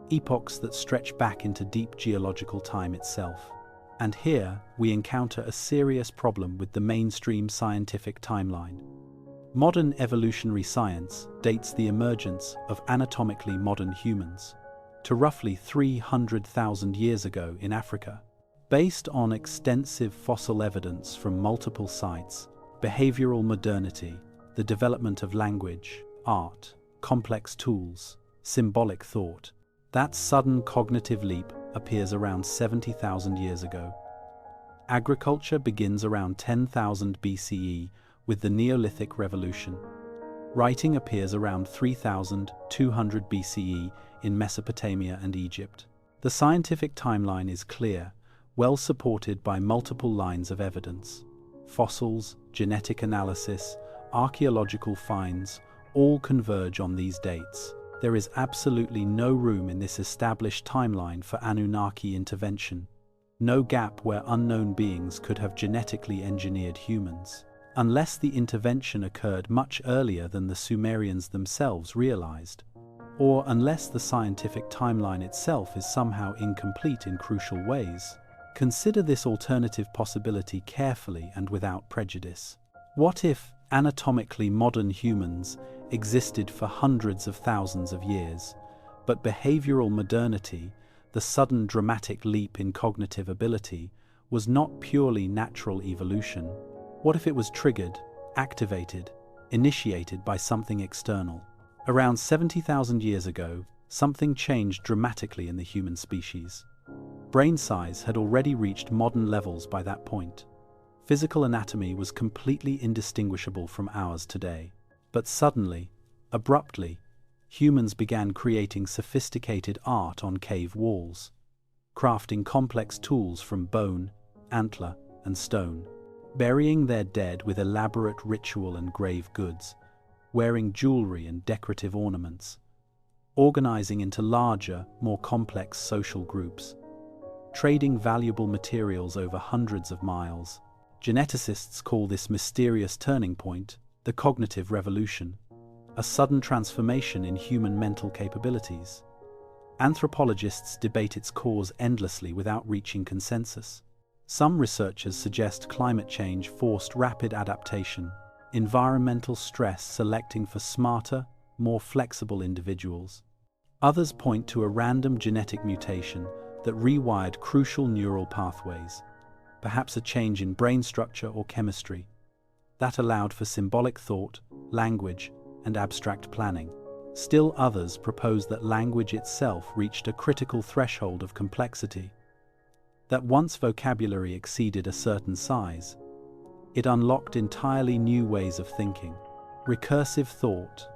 [SPEAKER 1] epochs that stretch back into deep geological time itself. And here, we encounter a serious problem with the mainstream scientific timeline. Modern evolutionary science dates the emergence of anatomically modern humans to roughly 300,000 years ago in Africa. Based on extensive fossil evidence from multiple sites, behavioral modernity, the development of language, art, complex tools, symbolic thought, that sudden cognitive leap appears around 70,000 years ago. Agriculture begins around 10,000 BCE with the Neolithic Revolution. Writing appears around 3,200 BCE in Mesopotamia and Egypt. The scientific timeline is clear, well supported by multiple lines of evidence. Fossils, genetic analysis, archaeological finds, all converge on these dates. There is absolutely no room in this established timeline for Anunnaki intervention. No gap where unknown beings could have genetically engineered humans. Unless the intervention occurred much earlier than the Sumerians themselves realized. Or unless the scientific timeline itself is somehow incomplete in crucial ways. Consider this alternative possibility carefully and without prejudice. What if anatomically modern humans existed for hundreds of thousands of years, but behavioral modernity, the sudden dramatic leap in cognitive ability, was not purely natural evolution? What if it was triggered, activated, initiated by something external? Around 70,000 years ago, something changed dramatically in the human species. Brain size had already reached modern levels by that point. Physical anatomy was completely indistinguishable from ours today. But suddenly, abruptly, humans began creating sophisticated art on cave walls, crafting complex tools from bone, antler, and stone, burying their dead with elaborate ritual and grave goods. wearing jewelry and decorative ornaments, organizing into larger, more complex social groups, trading valuable materials over hundreds of miles. Geneticists call this mysterious turning point the cognitive revolution, a sudden transformation in human mental capabilities. Anthropologists debate its cause endlessly without reaching consensus. Some researchers suggest climate change forced rapid adaptation, environmental stress selecting for smarter, more flexible individuals. Others point to a random genetic mutation that rewired crucial neural pathways, perhaps a change in brain structure or chemistry, that allowed for symbolic thought, language, and abstract planning. Still others propose that language itself reached a critical threshold of complexity, that once vocabulary exceeded a certain size, it unlocked entirely new ways of thinking. Recursive thought,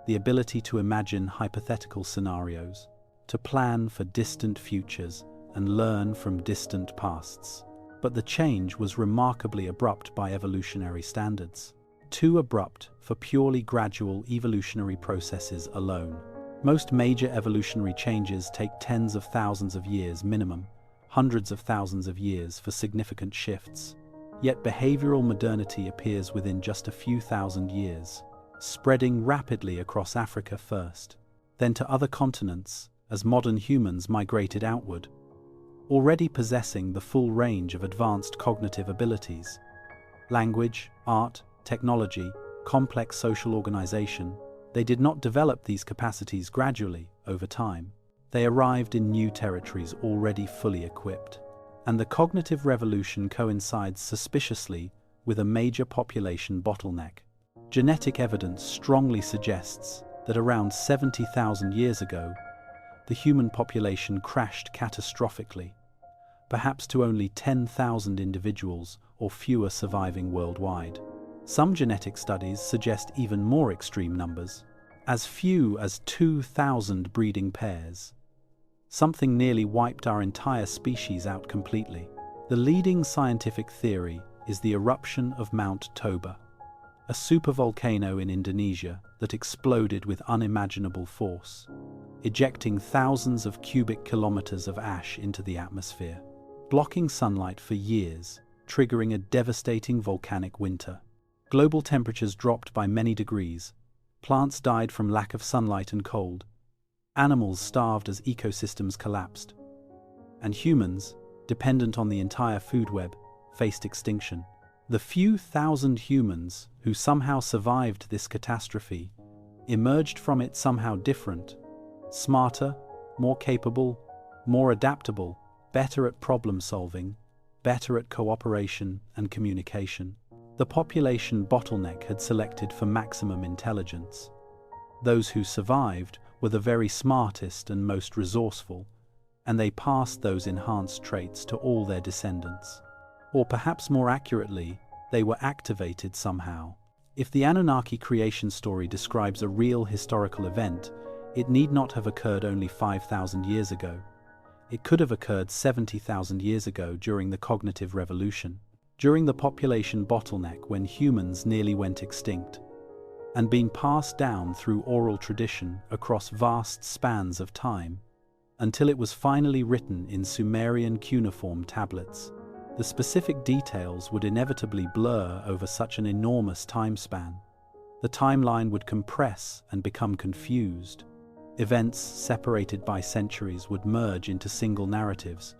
[SPEAKER 1] the ability to imagine hypothetical scenarios, to plan for distant futures and learn from distant pasts. But the change was remarkably abrupt by evolutionary standards. Too abrupt for purely gradual evolutionary processes alone. Most major evolutionary changes take tens of thousands of years minimum, hundreds of thousands of years for significant shifts. Yet behavioral modernity appears within just a few thousand years, spreading rapidly across Africa first, then to other continents as modern humans migrated outward, already possessing the full range of advanced cognitive abilities. Language, art, technology, complex social organization, they did not develop these capacities gradually over time. They arrived in new territories already fully equipped. And the cognitive revolution coincides suspiciously with a major population bottleneck. Genetic evidence strongly suggests that around 70,000 years ago, the human population crashed catastrophically, perhaps to only 10,000 individuals or fewer surviving worldwide. Some genetic studies suggest even more extreme numbers, as few as 2,000 breeding pairs. Something nearly wiped our entire species out completely. The leading scientific theory is the eruption of Mount Toba, a supervolcano in Indonesia that exploded with unimaginable force, ejecting thousands of cubic kilometers of ash into the atmosphere, blocking sunlight for years, triggering a devastating volcanic winter. Global temperatures dropped by many degrees, plants died from lack of sunlight and cold, animals starved as ecosystems collapsed, and humans, dependent on the entire food web, faced extinction. The few thousand humans who somehow survived this catastrophe emerged from it somehow different, smarter, more capable, more adaptable, better at problem solving, better at cooperation and communication. The population bottleneck had selected for maximum intelligence. Those who survived were the very smartest and most resourceful, and they passed those enhanced traits to all their descendants. Or perhaps more accurately, they were activated somehow. If the Anunnaki creation story describes a real historical event, it need not have occurred only 5,000 years ago. It could have occurred 70,000 years ago during the cognitive revolution, during the population bottleneck when humans nearly went extinct, and been passed down through oral tradition across vast spans of time, until it was finally written in Sumerian cuneiform tablets. The specific details would inevitably blur over such an enormous time span. The timeline would compress and become confused. Events separated by centuries would merge into single narratives,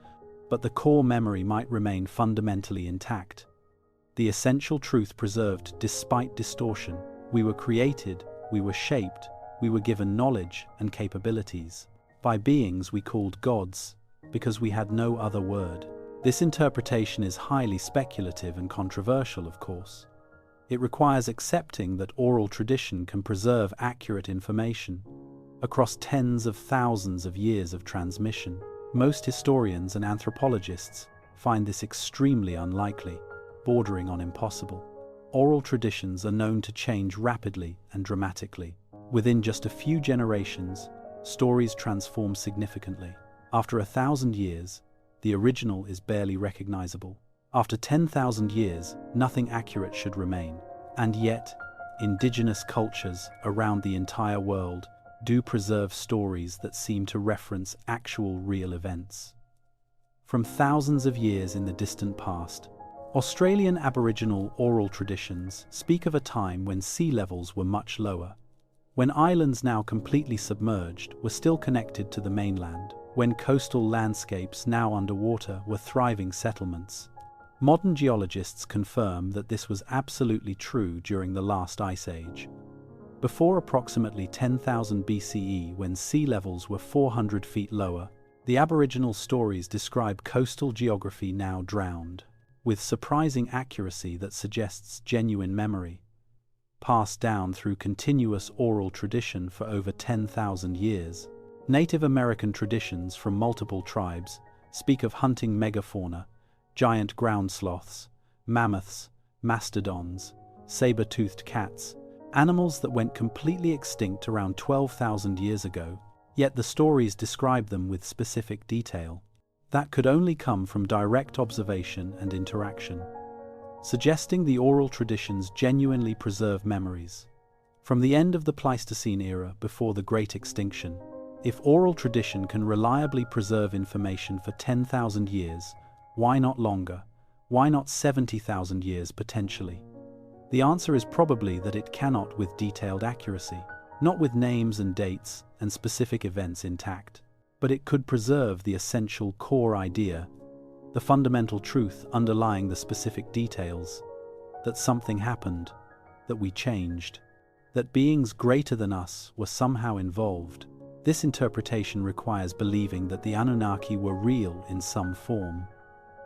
[SPEAKER 1] but the core memory might remain fundamentally intact. The essential truth preserved despite distortion. We were created, we were shaped, we were given knowledge and capabilities by beings we called gods, because we had no other word. This interpretation is highly speculative and controversial, of course. It requires accepting that oral tradition can preserve accurate information across tens of thousands of years of transmission. Most historians and anthropologists find this extremely unlikely, bordering on impossible. Oral traditions are known to change rapidly and dramatically. Within just a few generations, stories transform significantly. After 1,000 years, the original is barely recognizable. After 10,000 years, nothing accurate should remain. And yet, indigenous cultures around the entire world do preserve stories that seem to reference actual real events. From thousands of years in the distant past, Australian Aboriginal oral traditions speak of a time when sea levels were much lower, when islands now completely submerged were still connected to the mainland, when coastal landscapes now underwater were thriving settlements. Modern geologists confirm that this was absolutely true during the last ice age. Before approximately 10,000 BCE, when sea levels were 400 feet lower, the Aboriginal stories describe coastal geography now drowned, with surprising accuracy that suggests genuine memory, passed down through continuous oral tradition for over 10,000 years. Native American traditions from multiple tribes speak of hunting megafauna, giant ground sloths, mammoths, mastodons, saber-toothed cats, animals that went completely extinct around 12,000 years ago, yet the stories describe them with specific detail. That could only come from direct observation and interaction, suggesting the oral traditions genuinely preserve memories. From the end of the Pleistocene era before the Great Extinction, if oral tradition can reliably preserve information for 10,000 years, why not longer? Why not 70,000 years potentially? The answer is probably that it cannot with detailed accuracy, not with names and dates and specific events intact, but it could preserve the essential core idea, the fundamental truth underlying the specific details, that something happened, that we changed, that beings greater than us were somehow involved. This interpretation requires believing that the Anunnaki were real in some form,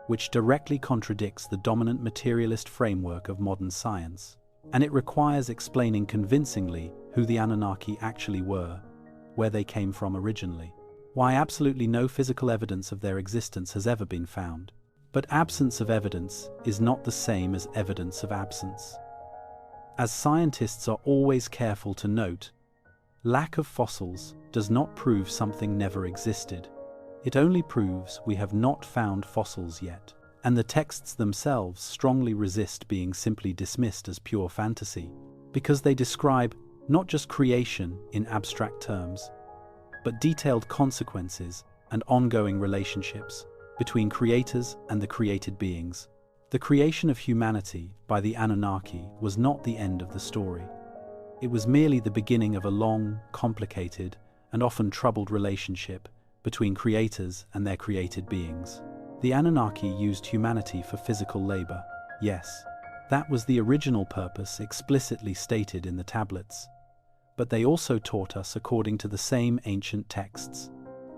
[SPEAKER 1] which directly contradicts the dominant materialist framework of modern science. And it requires explaining convincingly who the Anunnaki actually were, where they came from originally, why absolutely no physical evidence of their existence has ever been found. But absence of evidence is not the same as evidence of absence. As scientists are always careful to note, lack of fossils does not prove something never existed. It only proves we have not found fossils yet, and the texts themselves strongly resist being simply dismissed as pure fantasy, because they describe not just creation in abstract terms, but detailed consequences and ongoing relationships between creators and the created beings. The creation of humanity by the Anunnaki was not the end of the story. It was merely the beginning of a long, complicated, and often troubled relationship between creators and their created beings. The Anunnaki used humanity for physical labor. Yes, that was the original purpose explicitly stated in the tablets. But they also taught us according to the same ancient texts.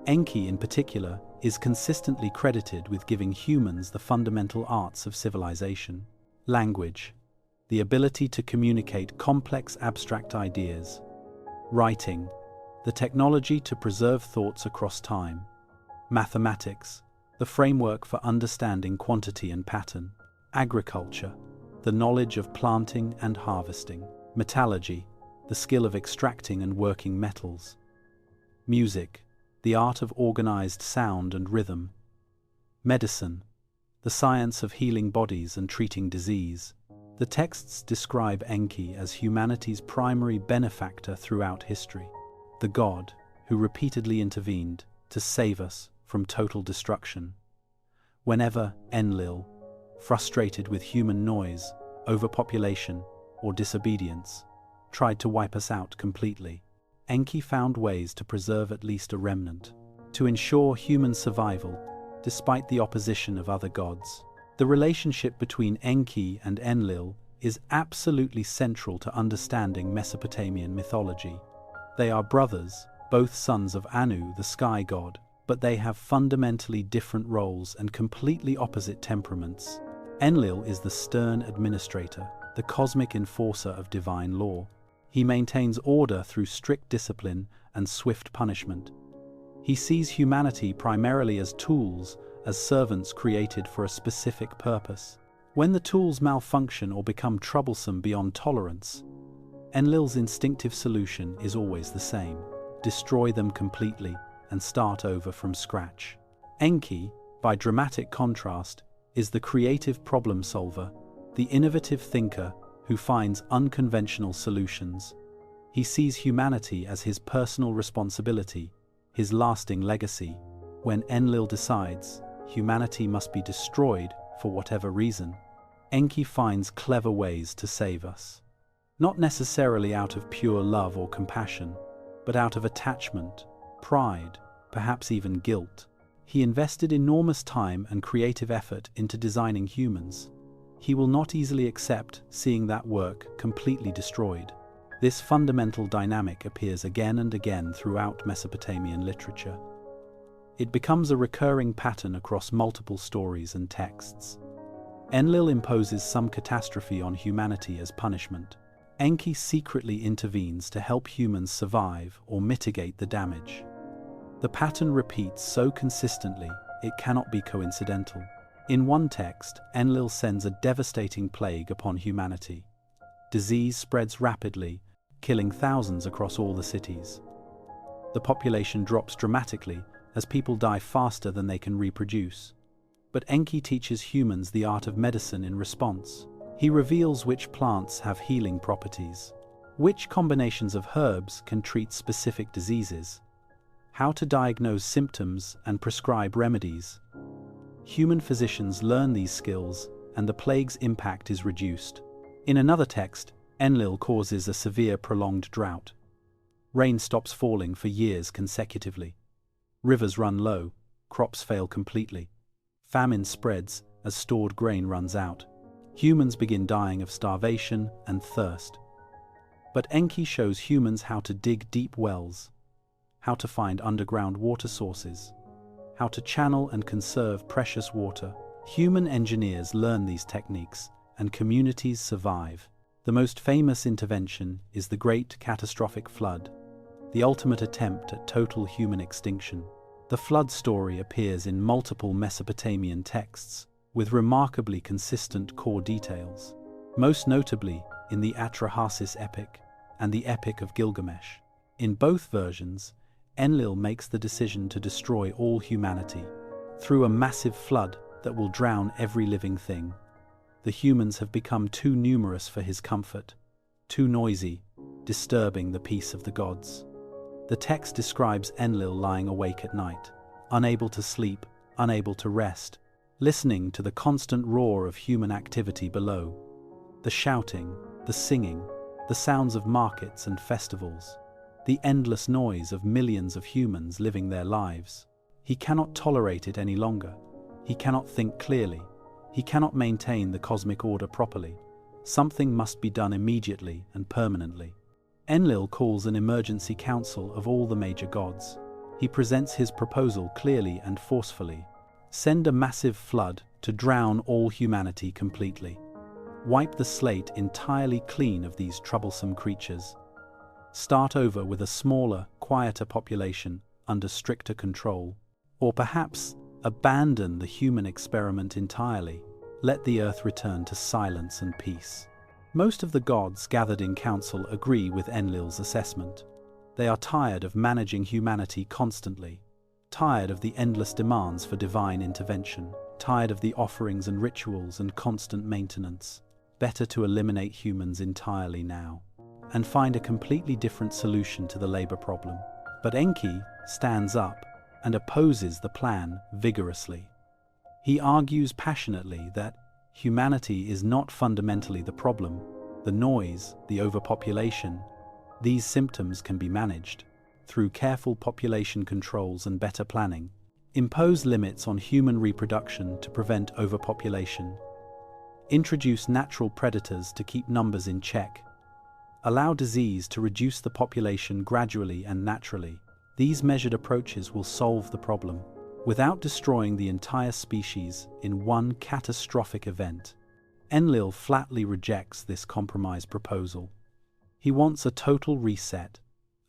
[SPEAKER 1] Enki, in particular, is consistently credited with giving humans the fundamental arts of civilization: language, the ability to communicate complex abstract ideas; writing, the technology to preserve thoughts across time; mathematics, the framework for understanding quantity and pattern; agriculture, the knowledge of planting and harvesting; metallurgy, the skill of extracting and working metals; music, the art of organized sound and rhythm; medicine, the science of healing bodies and treating disease. The texts describe Enki as humanity's primary benefactor throughout history, the god who repeatedly intervened to save us from total destruction. Whenever Enlil, frustrated with human noise, overpopulation, or disobedience, tried to wipe us out completely, Enki found ways to preserve at least a remnant, to ensure human survival despite the opposition of other gods. The relationship between Enki and Enlil is absolutely central to understanding Mesopotamian mythology. They are brothers, both sons of Anu, the sky god, but they have fundamentally different roles and completely opposite temperaments. Enlil is the stern administrator, the cosmic enforcer of divine law. He maintains order through strict discipline and swift punishment. He sees humanity primarily as tools, as servants created for a specific purpose. When the tools malfunction or become troublesome beyond tolerance, Enlil's instinctive solution is always the same: destroy them completely and start over from scratch. Enki, by dramatic contrast, is the creative problem solver, the innovative thinker who finds unconventional solutions. He sees humanity as his personal responsibility, his lasting legacy. When Enlil decides humanity must be destroyed for whatever reason, Enki finds clever ways to save us. Not necessarily out of pure love or compassion, but out of attachment, pride, perhaps even guilt. He invested enormous time and creative effort into designing humans. He will not easily accept seeing that work completely destroyed. This fundamental dynamic appears again and again throughout Mesopotamian literature. It becomes a recurring pattern across multiple stories and texts. Enlil imposes some catastrophe on humanity as punishment. Enki secretly intervenes to help humans survive or mitigate the damage. The pattern repeats so consistently, it cannot be coincidental. In one text, Enlil sends a devastating plague upon humanity. Disease spreads rapidly, killing thousands across all the cities. The population drops dramatically as people die faster than they can reproduce. But Enki teaches humans the art of medicine in response. He reveals which plants have healing properties, which combinations of herbs can treat specific diseases, how to diagnose symptoms and prescribe remedies. Human physicians learn these skills, and the plague's impact is reduced. In another text, Enlil causes a severe prolonged drought. Rain stops falling for years consecutively. Rivers run low, crops fail completely. Famine spreads as stored grain runs out. Humans begin dying of starvation and thirst. But Enki shows humans how to dig deep wells, how to find underground water sources, how to channel and conserve precious water. Human engineers learn these techniques, and communities survive. The most famous intervention is the Great Catastrophic Flood, the ultimate attempt at total human extinction. The flood story appears in multiple Mesopotamian texts, with remarkably consistent core details, most notably in the Atrahasis epic and the Epic of Gilgamesh. In both versions, Enlil makes the decision to destroy all humanity through a massive flood that will drown every living thing. The humans have become too numerous for his comfort, too noisy, disturbing the peace of the gods. The text describes Enlil lying awake at night, unable to sleep, unable to rest, listening to the constant roar of human activity below. The shouting, the singing, the sounds of markets and festivals, the endless noise of millions of humans living their lives. He cannot tolerate it any longer. He cannot think clearly. He cannot maintain the cosmic order properly. Something must be done immediately and permanently. Enlil calls an emergency council of all the major gods. He presents his proposal clearly and forcefully. Send a massive flood to drown all humanity completely. Wipe the slate entirely clean of these troublesome creatures. Start over with a smaller, quieter population under stricter control. Or perhaps abandon the human experiment entirely. Let the earth return to silence and peace. Most of the gods gathered in council agree with Enlil's assessment. They are tired of managing humanity constantly, tired of the endless demands for divine intervention, tired of the offerings and rituals and constant maintenance. Better to eliminate humans entirely now, and find a completely different solution to the labor problem. But Enki stands up and opposes the plan vigorously. He argues passionately that humanity is not fundamentally the problem. The noise, the overpopulation, these symptoms can be managed through careful population controls and better planning. Impose limits on human reproduction to prevent overpopulation. Introduce natural predators to keep numbers in check. Allow disease to reduce the population gradually and naturally. These measured approaches will solve the problem without destroying the entire species in one catastrophic event. Enlil flatly rejects this compromise proposal. He wants a total reset,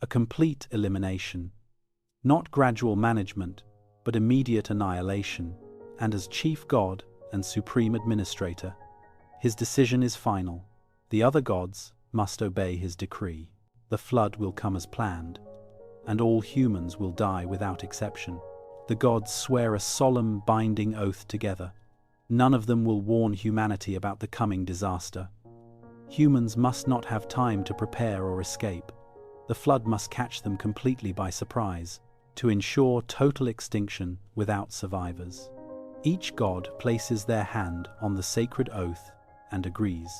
[SPEAKER 1] a complete elimination, not gradual management, but immediate annihilation. And as chief god and supreme administrator, his decision is final. The other gods must obey his decree. The flood will come as planned, and all humans will die without exception. The gods swear a solemn, binding oath together. None of them will warn humanity about the coming disaster. Humans must not have time to prepare or escape. The flood must catch them completely by surprise, to ensure total extinction without survivors. Each god places their hand on the sacred oath and agrees.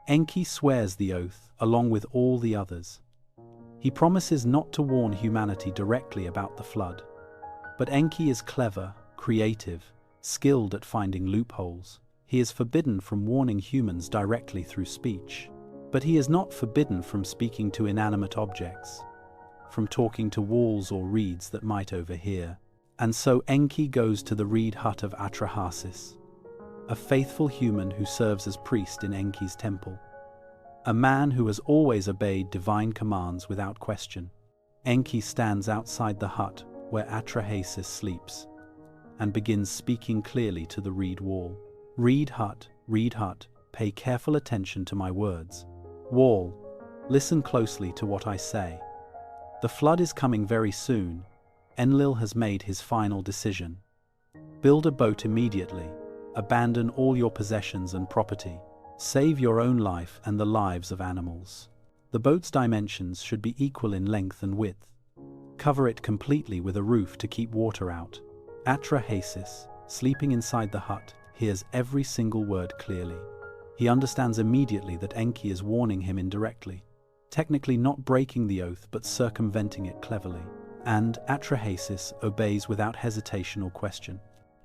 [SPEAKER 1] Enki swears the oath along with all the others. He promises not to warn humanity directly about the flood. But Enki is clever, creative, skilled at finding loopholes. He is forbidden from warning humans directly through speech. But he is not forbidden from speaking to inanimate objects, from talking to walls or reeds that might overhear. And so Enki goes to the reed hut of Atrahasis, a faithful human who serves as priest in Enki's temple. A man who has always obeyed divine commands without question. Enki stands outside the hut where Atrahasis sleeps, and begins speaking clearly to the reed wall. Reed hut, pay careful attention to my words. Wall, listen closely to what I say. The flood is coming very soon. Enlil has made his final decision. Build a boat immediately. Abandon all your possessions and property. Save your own life and the lives of animals. The boat's dimensions should be equal in length and width. Cover it completely with a roof to keep water out. Atrahasis, sleeping inside the hut, hears every single word clearly. He understands immediately that Enki is warning him indirectly, technically not breaking the oath but circumventing it cleverly. And Atrahasis obeys without hesitation or question.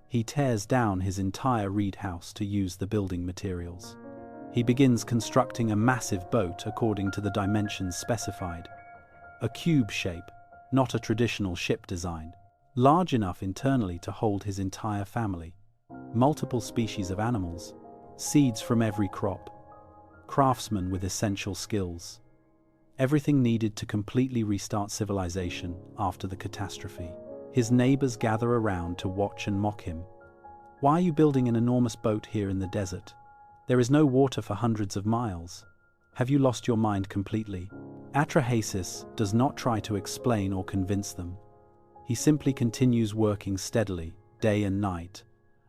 [SPEAKER 1] He tears down his entire reed house to use the building materials. He begins constructing a massive boat according to the dimensions specified. A cube shape, not a traditional ship design. Large enough internally to hold his entire family. Multiple species of animals. Seeds from every crop. Craftsmen with essential skills. Everything needed to completely restart civilization after the catastrophe. His neighbors gather around to watch and mock him. Why are you building an enormous boat here in the desert? There is no water for hundreds of miles. Have you lost your mind completely? Atrahasis does not try to explain or convince them. He simply continues working steadily, day and night,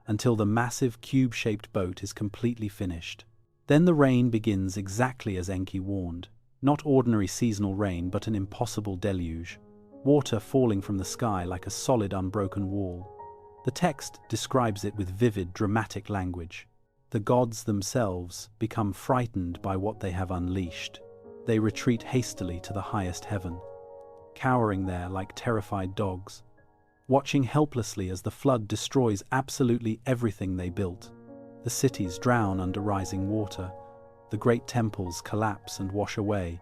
[SPEAKER 1] until the massive cube-shaped boat is completely finished. Then the rain begins exactly as Enki warned. Not ordinary seasonal rain, but an impossible deluge. Water falling from the sky like a solid, unbroken wall. The text describes it with vivid, dramatic language. The gods themselves become frightened by what they have unleashed. They retreat hastily to the highest heaven, cowering there like terrified dogs, watching helplessly as the flood destroys absolutely everything they built. The cities drown under rising water. The great temples collapse and wash away.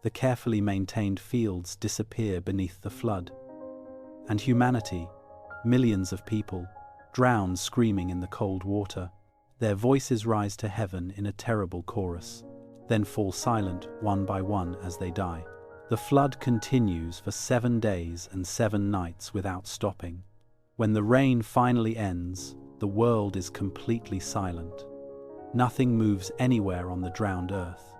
[SPEAKER 1] The carefully maintained fields disappear beneath the flood. And humanity, millions of people, drown screaming in the cold water. Their voices rise to heaven in a terrible chorus, then fall silent one by one as they die. The flood continues for 7 days and 7 nights without stopping. When the rain finally ends, the world is completely silent. Nothing moves anywhere on the drowned earth.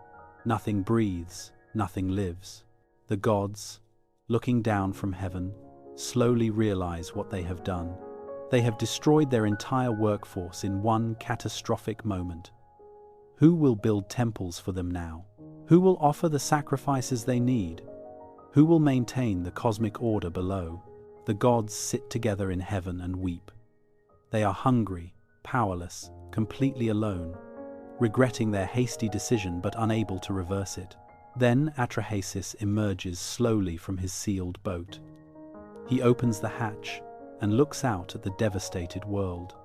[SPEAKER 1] Nothing breathes, nothing lives. The gods, looking down from heaven, slowly realize what they have done. They have destroyed their entire workforce in one catastrophic moment. Who will build temples for them now? Who will offer the sacrifices they need? Who will maintain the cosmic order below? The gods sit together in heaven and weep. They are hungry, powerless, completely alone, regretting their hasty decision but unable to reverse it. Then Atrahasis emerges slowly from his sealed boat. He opens the hatch and looks out at the devastated world.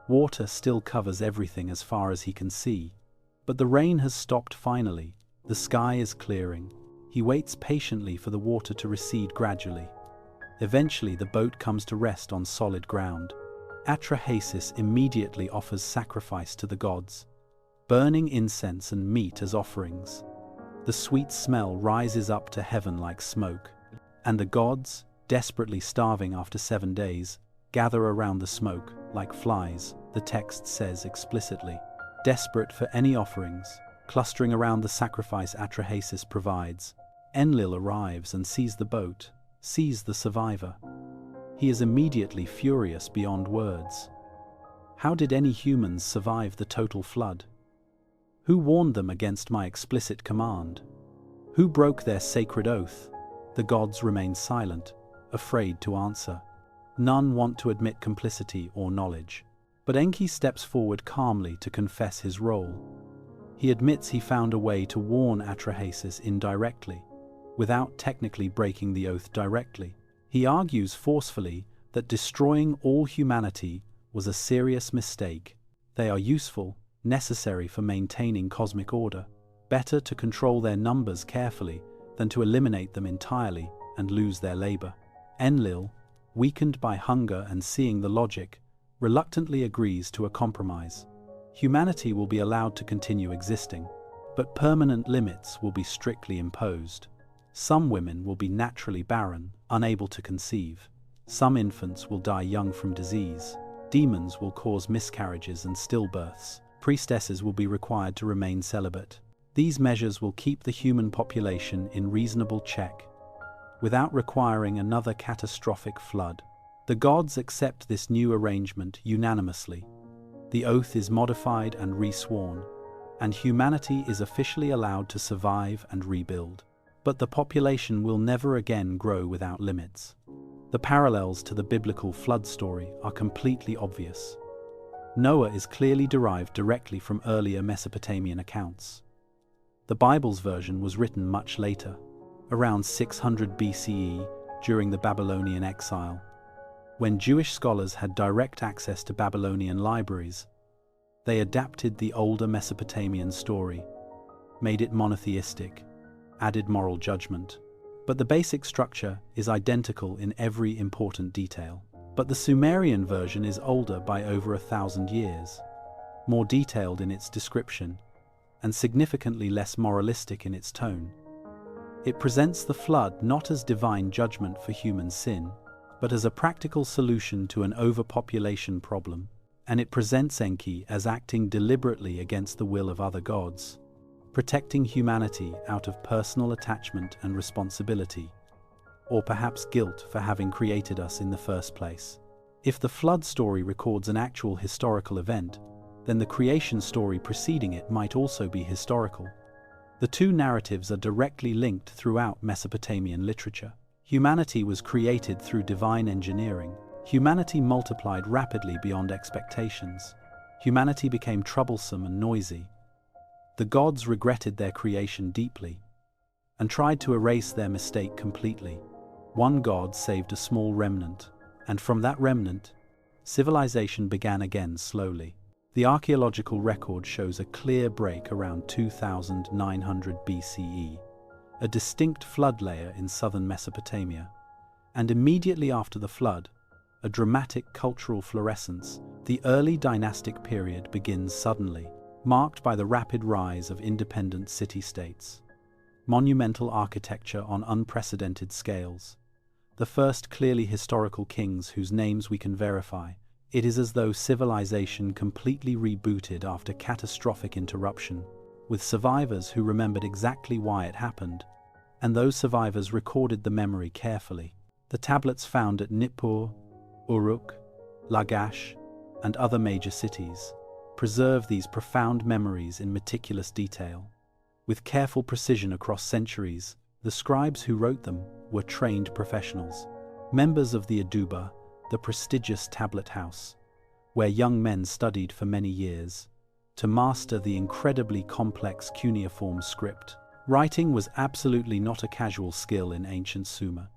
[SPEAKER 1] Water still covers everything as far as he can see, but the rain has stopped finally. The sky is clearing. He waits patiently for the water to recede gradually. Eventually, the boat comes to rest on solid ground. Atrahasis immediately offers sacrifice to the gods, burning incense and meat as offerings. The sweet smell rises up to heaven like smoke, and the gods, desperately starving after 7 days, gather around the smoke like flies, the text says explicitly. Desperate for any offerings, clustering around the sacrifice Atrahasis provides, Enlil arrives and sees the boat, sees the survivor. He is immediately furious beyond words. How did any humans survive the total flood? Who warned them against my explicit command? Who broke their sacred oath? The gods remain silent, afraid to answer. None want to admit complicity or knowledge. But Enki steps forward calmly to confess his role. He admits he found a way to warn Atrahasis indirectly, without technically breaking the oath directly. He argues forcefully that destroying all humanity was a serious mistake. They are useful, necessary for maintaining cosmic order. Better to control their numbers carefully than to eliminate them entirely and lose their labor. Enlil, weakened by hunger and seeing the logic, reluctantly agrees to a compromise. Humanity will be allowed to continue existing, but permanent limits will be strictly imposed. Some women will be naturally barren, unable to conceive. Some infants will die young from disease. Demons will cause miscarriages and stillbirths. Priestesses will be required to remain celibate. These measures will keep the human population in reasonable check, without requiring another catastrophic flood. The gods accept this new arrangement unanimously. The oath is modified and resworn, and humanity is officially allowed to survive and rebuild. But the population will never again grow without limits. The parallels to the biblical flood story are completely obvious. Noah is clearly derived directly from earlier Mesopotamian accounts. The Bible's version was written much later, around 600 BCE, during the Babylonian exile. When Jewish scholars had direct access to Babylonian libraries, they adapted the older Mesopotamian story, made it monotheistic, added moral judgment. But the basic structure is identical in every important detail. But the Sumerian version is older by over 1,000 years, more detailed in its description, and significantly less moralistic in its tone. It presents the flood not as divine judgment for human sin, but as a practical solution to an overpopulation problem, and it presents Enki as acting deliberately against the will of other gods, protecting humanity out of personal attachment and responsibility, or perhaps guilt for having created us in the first place. If the flood story records an actual historical event, then the creation story preceding it might also be historical. The two narratives are directly linked throughout Mesopotamian literature. Humanity was created through divine engineering. Humanity multiplied rapidly beyond expectations. Humanity became troublesome and noisy. The gods regretted their creation deeply and tried to erase their mistake completely. One god saved a small remnant, and from that remnant, civilization began again slowly. The archaeological record shows a clear break around 2900 BCE, a distinct flood layer in southern Mesopotamia, and immediately after the flood, a dramatic cultural fluorescence. The early dynastic period begins suddenly, marked by the rapid rise of independent city-states, monumental architecture on unprecedented scales, the first clearly historical kings whose names we can verify. It is as though civilization completely rebooted after catastrophic interruption, with survivors who remembered exactly why it happened, and those survivors recorded the memory carefully. The tablets found at Nippur, Uruk, Lagash, and other major cities preserve these profound memories in meticulous detail. With careful precision across centuries, the scribes who wrote them were trained professionals, members of the Aduba, the prestigious tablet house, where young men studied for many years to master the incredibly complex cuneiform script. Writing was absolutely not a casual skill in ancient Sumer.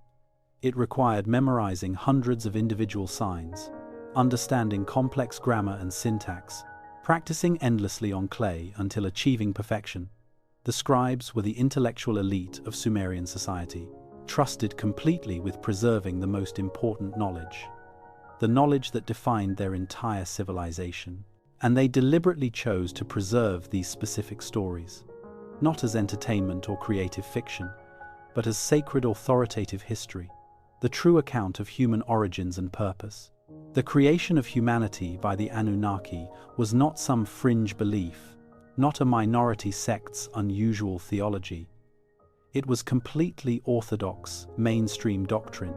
[SPEAKER 1] It required memorizing hundreds of individual signs, understanding complex grammar and syntax, practicing endlessly on clay until achieving perfection. The scribes were the intellectual elite of Sumerian society, trusted completely with preserving the most important knowledge, the knowledge that defined their entire civilization. And they deliberately chose to preserve these specific stories, not as entertainment or creative fiction, but as sacred authoritative history, the true account of human origins and purpose. The creation of humanity by the Anunnaki was not some fringe belief, not a minority sect's unusual theology. It was completely orthodox, mainstream doctrine,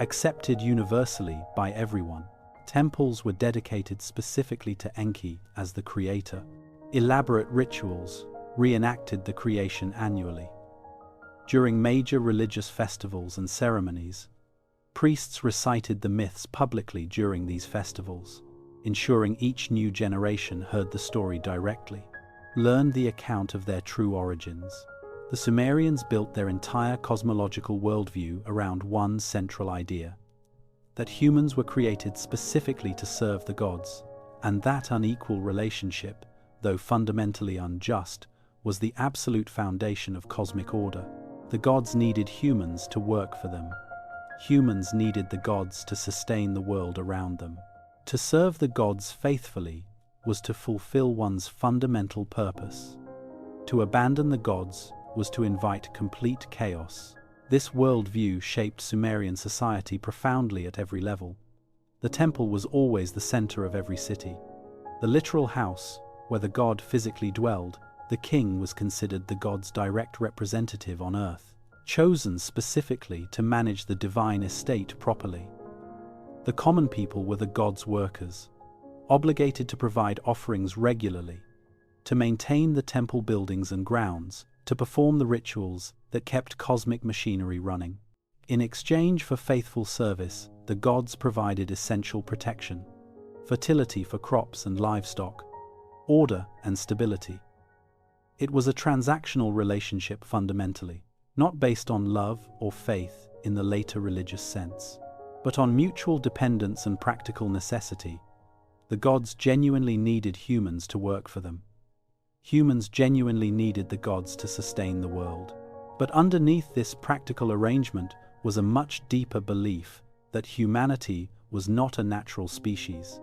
[SPEAKER 1] accepted universally by everyone. Temples were dedicated specifically to Enki as the creator. Elaborate rituals reenacted the creation annually. During major religious festivals and ceremonies, priests recited the myths publicly during these festivals, ensuring each new generation heard the story directly, learned the account of their true origins. The Sumerians built their entire cosmological worldview around one central idea: that humans were created specifically to serve the gods, and that unequal relationship, though fundamentally unjust, was the absolute foundation of cosmic order. The gods needed humans to work for them. Humans needed the gods to sustain the world around them. To serve the gods faithfully was to fulfill one's fundamental purpose. To abandon the gods was to invite complete chaos. This worldview shaped Sumerian society profoundly at every level. The temple was always the center of every city. The literal house, where the god physically dwelled, the king was considered the god's direct representative on earth, chosen specifically to manage the divine estate properly. The common people were the god's workers, obligated to provide offerings regularly, to maintain the temple buildings and grounds, to perform the rituals that kept cosmic machinery running. In exchange for faithful service, the gods provided essential protection, fertility for crops and livestock, order and stability. It was a transactional relationship fundamentally, not based on love or faith in the later religious sense, but on mutual dependence and practical necessity. The gods genuinely needed humans to work for them. Humans genuinely needed the gods to sustain the world. But underneath this practical arrangement was a much deeper belief that humanity was not a natural species,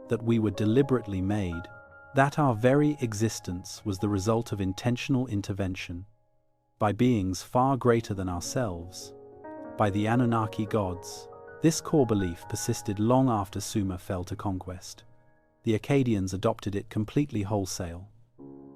[SPEAKER 1] that we were deliberately made, that our very existence was the result of intentional intervention by beings far greater than ourselves, by the Anunnaki gods. This core belief persisted long after Sumer fell to conquest. The Akkadians adopted it completely wholesale.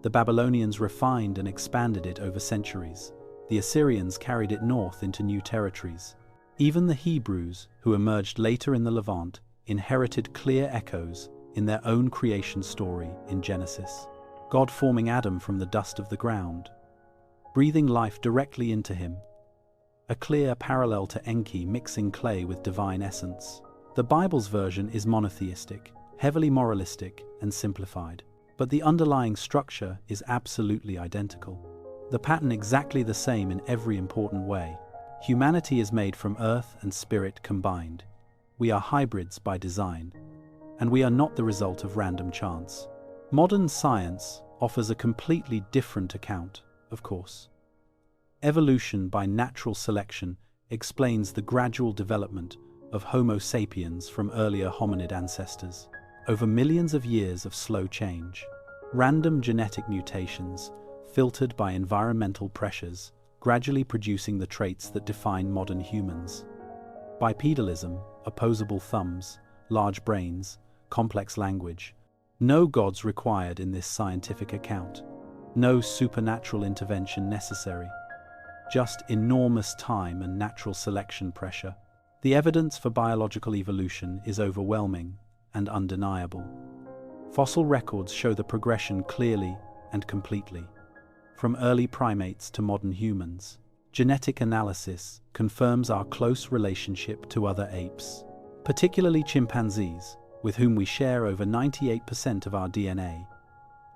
[SPEAKER 1] The Babylonians refined and expanded it over centuries. The Assyrians carried it north into new territories. Even the Hebrews, who emerged later in the Levant, inherited clear echoes in their own creation story in Genesis. God forming Adam from the dust of the ground, breathing life directly into him. A clear parallel to Enki mixing clay with divine essence. The Bible's version is monotheistic, heavily moralistic and simplified, but the underlying structure is absolutely identical. The pattern exactly the same in every important way. Humanity is made from earth and spirit combined. We are hybrids by design, and we are not the result of random chance. Modern science offers a completely different account, of course. Evolution by natural selection explains the gradual development of Homo sapiens from earlier hominid ancestors. Over millions of years of slow change, random genetic mutations, filtered by environmental pressures, gradually producing the traits that define modern humans. Bipedalism, opposable thumbs, large brains, complex language. No gods required in this scientific account. No supernatural intervention necessary. Just enormous time and natural selection pressure. The evidence for biological evolution is overwhelming and undeniable. Fossil records show the progression clearly and completely. From early primates to modern humans, genetic analysis confirms our close relationship to other apes, particularly chimpanzees, with whom we share over 98% of our DNA.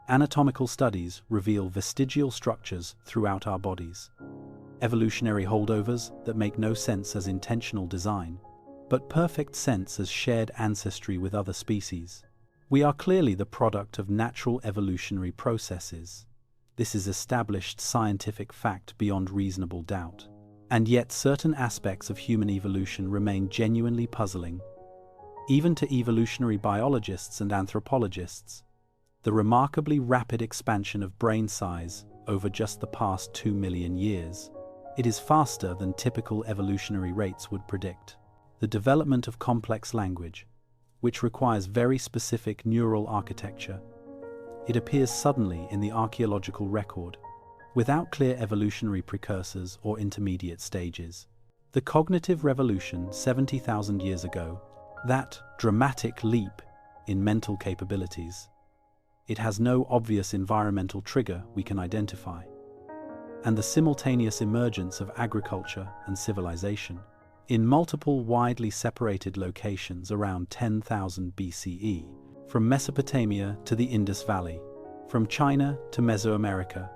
[SPEAKER 1] Anatomical studies reveal vestigial structures throughout our bodies, evolutionary holdovers that make no sense as intentional design, but perfect sense as shared ancestry with other species. We are clearly the product of natural evolutionary processes. This is established scientific fact beyond reasonable doubt. And yet certain aspects of human evolution remain genuinely puzzling. Even to evolutionary biologists and anthropologists, the remarkably rapid expansion of brain size over just the past 2 million years. It is faster than typical evolutionary rates would predict. The development of complex language, which requires very specific neural architecture. It appears suddenly in the archaeological record, without clear evolutionary precursors or intermediate stages. The cognitive revolution 70,000 years ago, that dramatic leap in mental capabilities, it has no obvious environmental trigger we can identify. And the simultaneous emergence of agriculture and civilization in multiple widely separated locations around 10,000 BCE, from Mesopotamia to the Indus Valley, from China to Mesoamerica.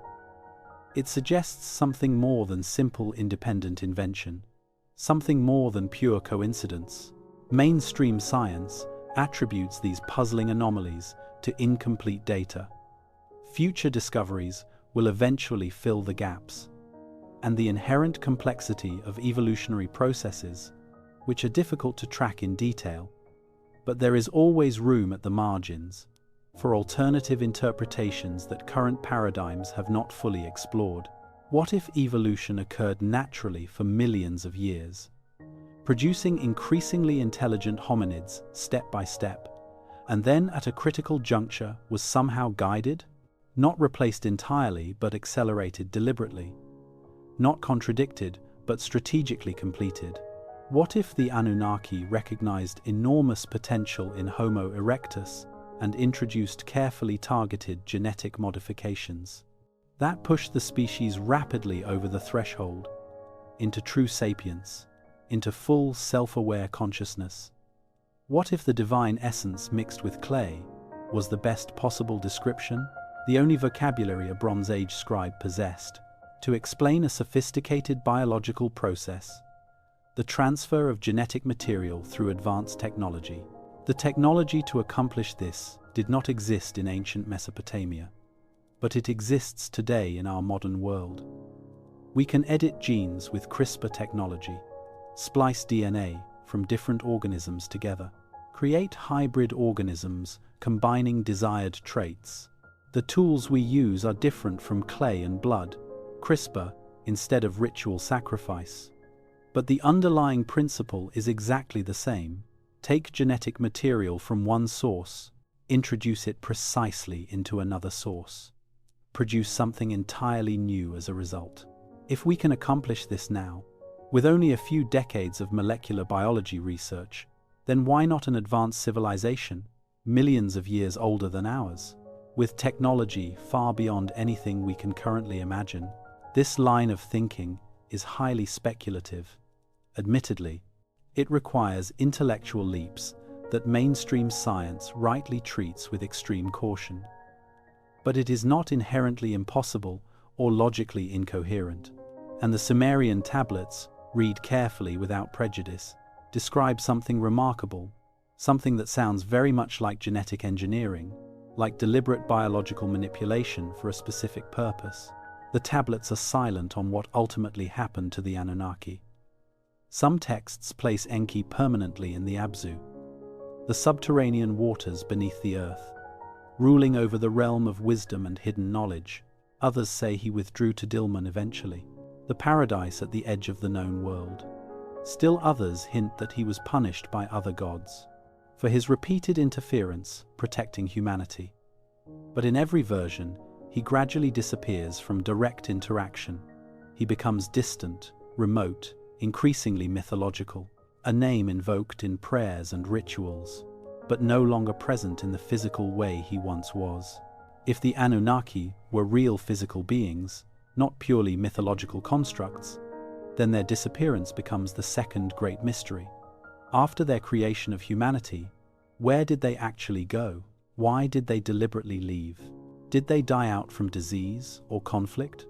[SPEAKER 1] It suggests something more than simple independent invention, something more than pure coincidence. Mainstream science attributes these puzzling anomalies to incomplete data. Future discoveries will eventually fill the gaps, and the inherent complexity of evolutionary processes, which are difficult to track in detail, but there is always room at the margins for alternative interpretations that current paradigms have not fully explored. What if evolution occurred naturally for millions of years, producing increasingly intelligent hominids step by step, and then at a critical juncture was somehow guided, not replaced entirely but accelerated deliberately, not contradicted but strategically completed? What if the Anunnaki recognized enormous potential in Homo erectus and introduced carefully targeted genetic modifications that pushed the species rapidly over the threshold into true sapience, into full self-aware consciousness? What if the divine essence mixed with clay was the best possible description, the only vocabulary a Bronze Age scribe possessed, to explain a sophisticated biological process, the transfer of genetic material through advanced technology? The technology to accomplish this did not exist in ancient Mesopotamia, but it exists today in our modern world. We can edit genes with CRISPR technology, splice DNA from different organisms together, create hybrid organisms combining desired traits. The tools we use are different from clay and blood, CRISPR instead of ritual sacrifice. But the underlying principle is exactly the same. Take genetic material from one source, introduce it precisely into another source, produce something entirely new as a result. If we can accomplish this now, with only a few decades of molecular biology research, then why not an advanced civilization, millions of years older than ours, with technology far beyond anything we can currently imagine? This line of thinking is highly speculative. Admittedly, it requires intellectual leaps that mainstream science rightly treats with extreme caution. But it is not inherently impossible or logically incoherent. And the Sumerian tablets, read carefully without prejudice, describe something remarkable, something that sounds very much like genetic engineering, like deliberate biological manipulation for a specific purpose. The tablets are silent on what ultimately happened to the Anunnaki. Some texts place Enki permanently in the Abzu, the subterranean waters beneath the earth, ruling over the realm of wisdom and hidden knowledge. Others say he withdrew to Dilmun eventually, the paradise at the edge of the known world. Still others hint that he was punished by other gods for his repeated interference protecting humanity. But in every version, he gradually disappears from direct interaction. He becomes distant, remote, increasingly mythological, a name invoked in prayers and rituals, but no longer present in the physical way he once was. If the Anunnaki were real physical beings, not purely mythological constructs, then their disappearance becomes the second great mystery. After their creation of humanity, where did they actually go? Why did they deliberately leave? Did they die out from disease or conflict?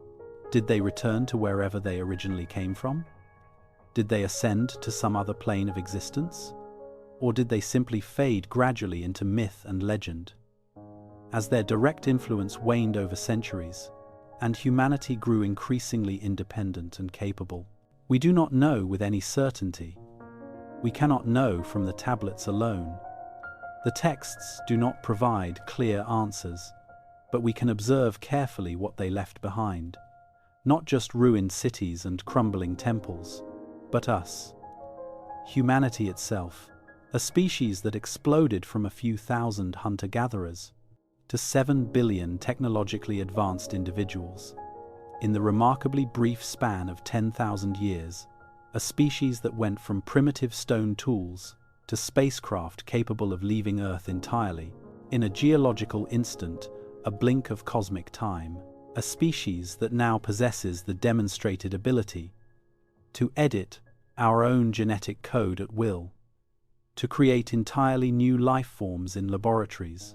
[SPEAKER 1] Did they return to wherever they originally came from? Did they ascend to some other plane of existence? Or did they simply fade gradually into myth and legend? As their direct influence waned over centuries, and humanity grew increasingly independent and capable, we do not know with any certainty. We cannot know from the tablets alone. The texts do not provide clear answers, but we can observe carefully what they left behind. Not just ruined cities and crumbling temples, but us. Humanity itself, a species that exploded from a few thousand hunter-gatherers to 7 billion technologically advanced individuals. In the remarkably brief span of 10,000 years, a species that went from primitive stone tools to spacecraft capable of leaving Earth entirely, In a geological instant, a blink of cosmic time, a species that now possesses the demonstrated ability to edit our own genetic code at will, to create entirely new life forms in laboratories,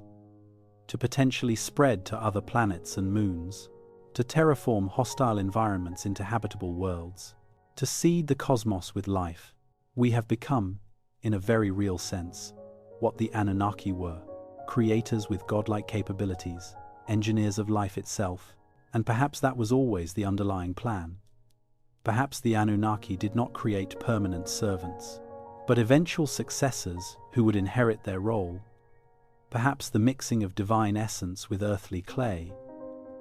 [SPEAKER 1] to potentially spread to other planets and moons, to terraform hostile environments into habitable worlds, to seed the cosmos with life. We have become, in a very real sense, what the Anunnaki were, creators with godlike capabilities, engineers of life itself, and perhaps that was always the underlying plan. Perhaps the Anunnaki did not create permanent servants, but eventual successors who would inherit their role. Perhaps the mixing of divine essence with earthly clay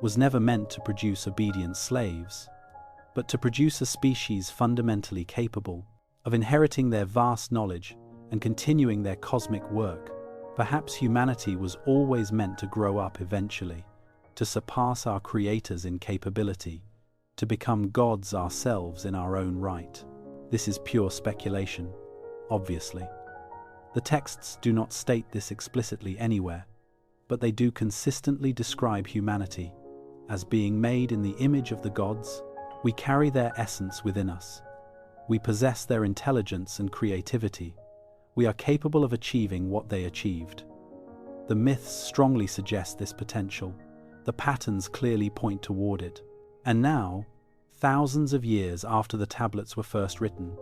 [SPEAKER 1] was never meant to produce obedient slaves, but to produce a species fundamentally capable of inheriting their vast knowledge and continuing their cosmic work. Perhaps humanity was always meant to grow up eventually, to surpass our creators in capability, to become gods ourselves in our own right. This is pure speculation, obviously. The texts do not state this explicitly anywhere, but they do consistently describe humanity as being made in the image of the gods. We carry their essence within us. We possess their intelligence and creativity. We are capable of achieving what they achieved. The myths strongly suggest this potential. The patterns clearly point toward it. And now, thousands of years after the tablets were first written,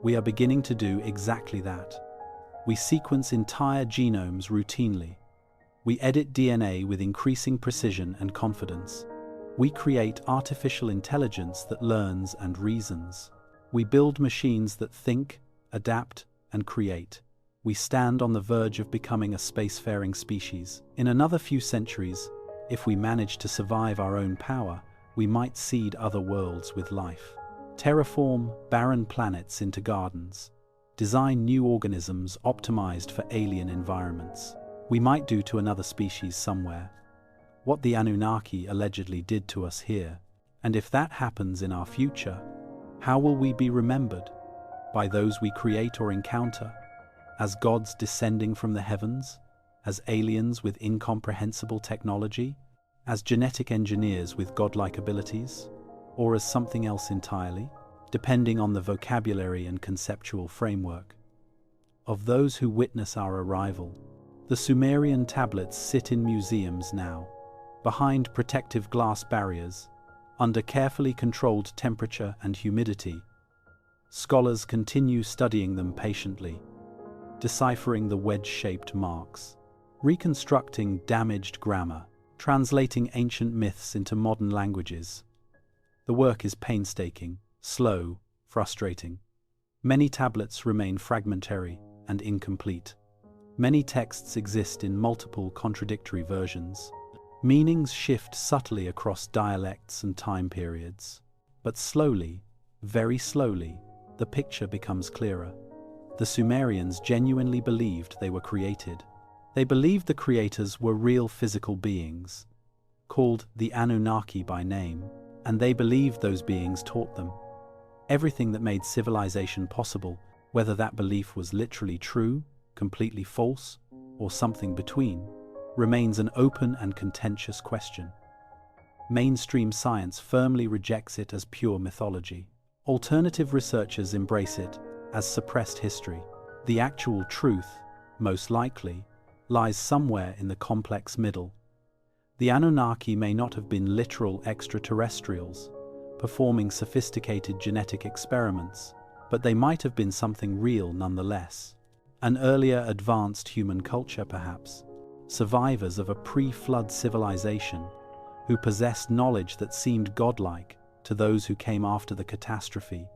[SPEAKER 1] we are beginning to do exactly that. We sequence entire genomes routinely. We edit DNA with increasing precision and confidence. We create artificial intelligence that learns and reasons. We build machines that think, adapt, and create. We stand on the verge of becoming a spacefaring species. In another few centuries, if we manage to survive our own power, we might seed other worlds with life, terraform barren planets into gardens, design new organisms optimized for alien environments. We might do to another species somewhere what the Anunnaki allegedly did to us here. And if that happens in our future, how will we be remembered? By those we create or encounter? As gods descending from the heavens? As aliens with incomprehensible technology? As genetic engineers with godlike abilities? Or as something else entirely, depending on the vocabulary and conceptual framework of those who witness our arrival? The Sumerian tablets sit in museums now, behind protective glass barriers, under carefully controlled temperature and humidity. Scholars continue studying them patiently, deciphering the wedge-shaped marks, reconstructing damaged grammar, translating ancient myths into modern languages. The work is painstaking, slow, frustrating. Many tablets remain fragmentary and incomplete. Many texts exist in multiple contradictory versions. Meanings shift subtly across dialects and time periods. But slowly, very slowly, the picture becomes clearer. The Sumerians genuinely believed they were created. They believed the creators were real physical beings, called the Anunnaki by name, and they believed those beings taught them everything that made civilization possible, whether that belief was literally true, completely false, or something between, remains an open and contentious question. Mainstream science firmly rejects it as pure mythology. Alternative researchers embrace it as suppressed history. The actual truth, most likely, lies somewhere in the complex middle. The Anunnaki may not have been literal extraterrestrials, performing sophisticated genetic experiments, but they might have been something real nonetheless. An earlier advanced human culture, perhaps. Survivors of a pre-flood civilization who possessed knowledge that seemed godlike to those who came after the catastrophe,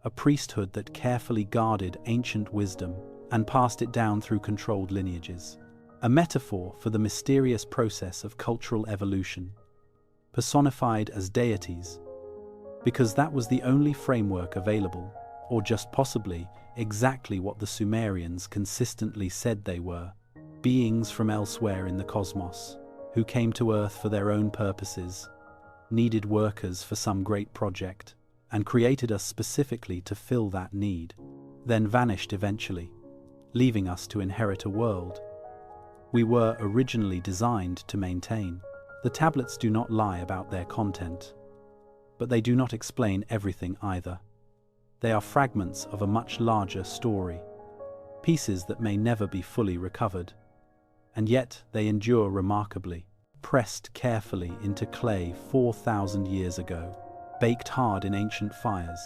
[SPEAKER 1] a priesthood that carefully guarded ancient wisdom and passed it down through controlled lineages. A metaphor for the mysterious process of cultural evolution, personified as deities, because that was the only framework available, or just possibly exactly what the Sumerians consistently said they were. Beings from elsewhere in the cosmos, who came to Earth for their own purposes, needed workers for some great project, and created us specifically to fill that need, then vanished eventually, leaving us to inherit a world we were originally designed to maintain. The tablets do not lie about their content, but they do not explain everything either. They are fragments of a much larger story, pieces that may never be fully recovered, and yet they endure remarkably. Pressed carefully into clay 4,000 years ago, baked hard in ancient fires,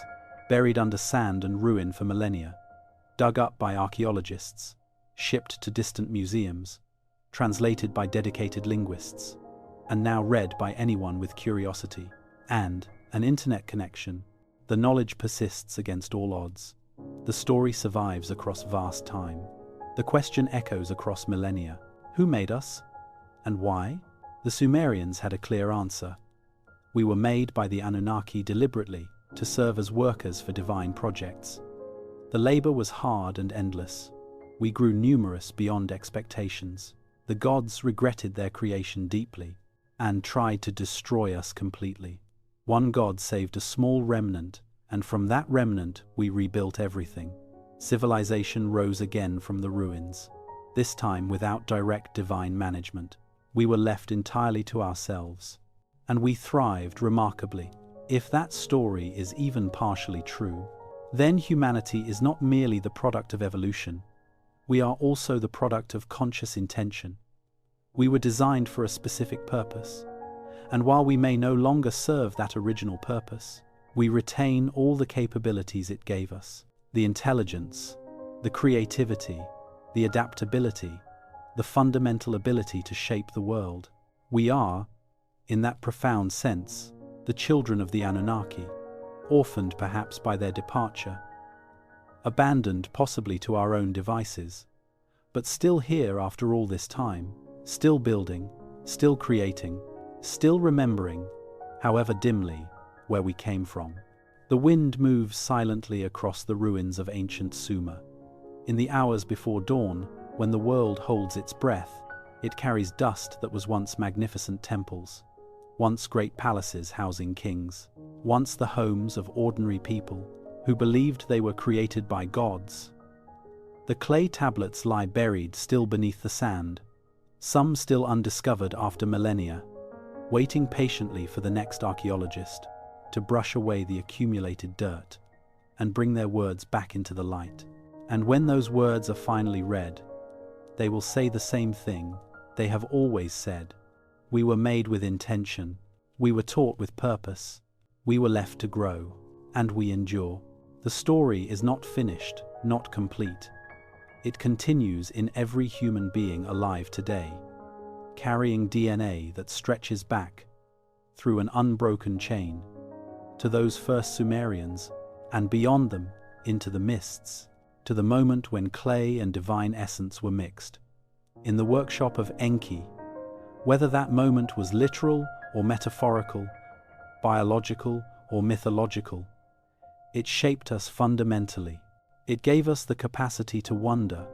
[SPEAKER 1] buried under sand and ruin for millennia, dug up by archaeologists, shipped to distant museums, translated by dedicated linguists, and now read by anyone with curiosity and an internet connection. The knowledge persists against all odds. The story survives across vast time. The question echoes across millennia. Who made us? And why? The Sumerians had a clear answer. We were made by the Anunnaki deliberately to serve as workers for divine projects. The labor was hard and endless. We grew numerous beyond expectations. The gods regretted their creation deeply and tried to destroy us completely. One god saved a small remnant, and from that remnant we rebuilt everything. Civilization rose again from the ruins, this time without direct divine management. We were left entirely to ourselves, and we thrived remarkably. If that story is even partially true, then humanity is not merely the product of evolution. We are also the product of conscious intention. We were designed for a specific purpose, and while we may no longer serve that original purpose, we retain all the capabilities it gave us: the intelligence, the creativity, the adaptability, the fundamental ability to shape the world. We are, in that profound sense, the children of the Anunnaki, orphaned perhaps by their departure, abandoned possibly to our own devices, but still here after all this time, still building, still creating, still remembering, however dimly, where we came from. The wind moves silently across the ruins of ancient Sumer. In the hours before dawn, when the world holds its breath, it carries dust that was once magnificent temples, once great palaces housing kings, once the homes of ordinary people who believed they were created by gods. The clay tablets lie buried still beneath the sand, some still undiscovered after millennia, waiting patiently for the next archaeologist to brush away the accumulated dirt and bring their words back into the light. And when those words are finally read, they will say the same thing they have always said. We were made with intention, we were taught with purpose, we were left to grow, and we endure. The story is not finished, not complete. It continues in every human being alive today, carrying DNA that stretches back through an unbroken chain to those first Sumerians, and beyond them into the mists, to the moment when clay and divine essence were mixed. In the workshop of Enki, whether that moment was literal or metaphorical, biological or mythological, it shaped us fundamentally. It gave us the capacity to wonder,